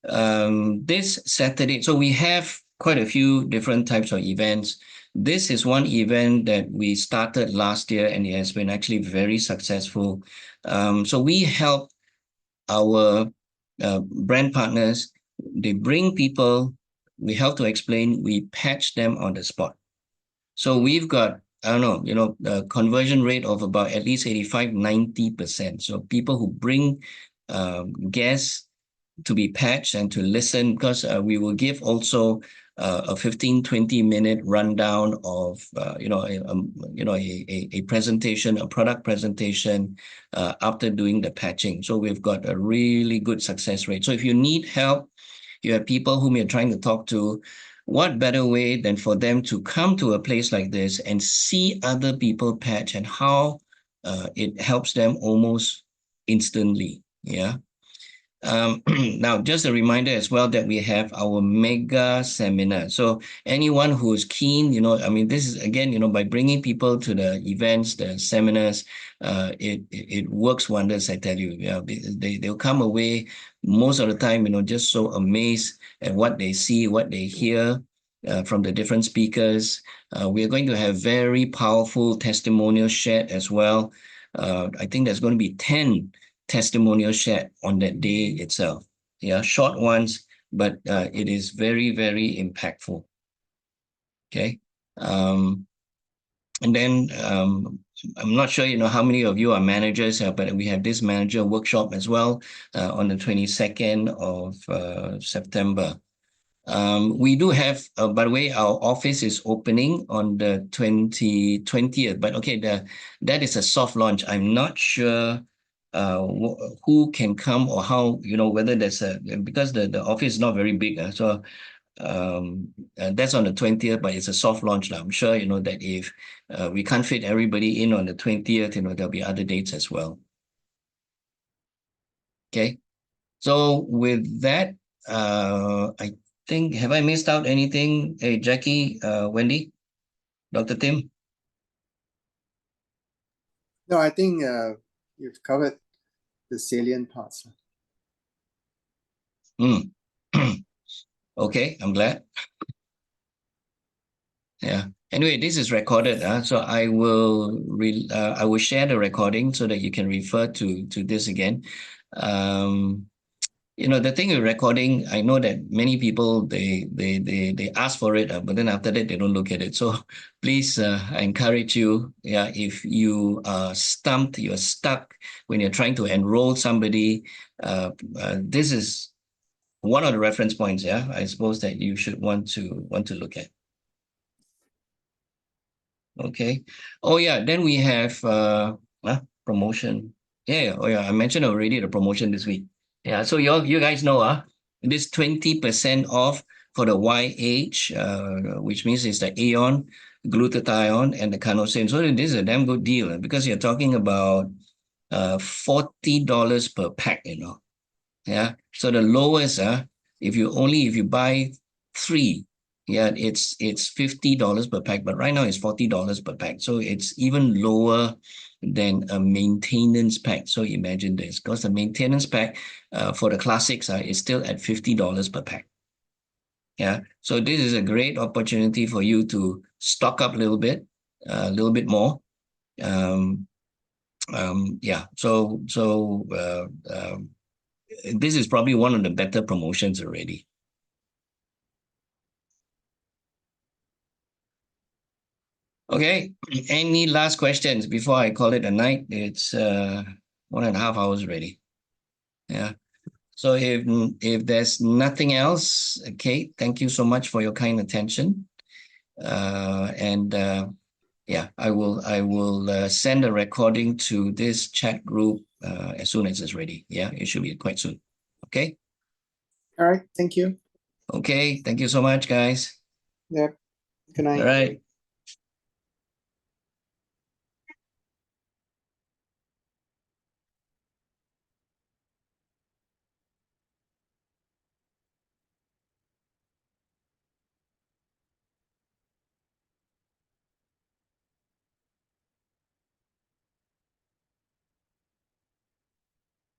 This Saturday, so we have quite a few different types of events. This is one event that we started last year, and it has been actually very successful. So we help our brand partners. They bring people, we help to explain, we patch them on the spot. So we've got, I don't know, the conversion rate of about at least 85, 90%. So people who bring guests to be patched and to listen, because we will give also a 15, 20-minute rundown of, a presentation, a product presentation after doing the patching. So we've got a really good success rate. So if you need help, you have people whom you're trying to talk to, what better way than for them to come to a place like this and see other people patch and how it helps them almost instantly. Yeah. Now, just a reminder as well that we have our mega seminar. So anyone who is keen, this is again, by bringing people to the events, the seminars, it works wonders. I tell you, they'll come away most of the time, just so amazed at what they see, what they hear. from the different speakers. We are going to have very powerful testimonials shared as well. I think there's going to be 10 testimonials shared on that day itself. Yeah, short ones, but it is very, very impactful. Okay. And then I'm not sure, how many of you are managers, but we have this manager workshop as well on the 22nd of September. We do have, by the way, our office is opening on the 20th, but okay, that is a soft launch. I'm not sure who can come or how, whether there's because the office is not very big. So that's on the 20th, but it's a soft launch. I'm sure, that if we can't fit everybody in on the 20th, there'll be other dates as well. Okay. So with that, I think, have I missed out anything? Hey, Jackie, Wendy, Dr. Tim? No, I think you've covered the salient parts. Okay, I'm glad. Yeah. Anyway, this is recorded, so I will share the recording so that you can refer to this again. The thing with recording, I know that many people they ask for it, but then after that they don't look at it. So please, I encourage you, if you are stumped, you're stuck when you're trying to enroll somebody, this is one of the reference points, I suppose that you should want to look at. Okay. Oh yeah, then we have promotion. Yeah. Oh yeah, I mentioned already the promotion this week. Yeah, so you guys know this 20% off for the YH, which means it's the Aeon, glutathione, and the carnosine. So this is a damn good deal because you're talking about $40 per pack, Yeah. So the lowest, if you buy 3, it's $50 per pack, but right now it's $40 per pack. So it's even lower than a maintenance pack. So imagine this, because the maintenance pack for the classics is still at $50 per pack. Yeah. So this is a great opportunity for you to stock up a little bit more. Yeah. So this is probably one of the better promotions already. Okay, any last questions before I call it a night? It's 1.5 hours already. Yeah. So if there's nothing else, Kate, thank you so much for your kind attention. Yeah, I will send a recording to this chat group as soon as it's ready. Yeah, it should be quite soon. Okay. All right. Thank you. Okay. Thank you so much, guys. Yep. Good night. All right.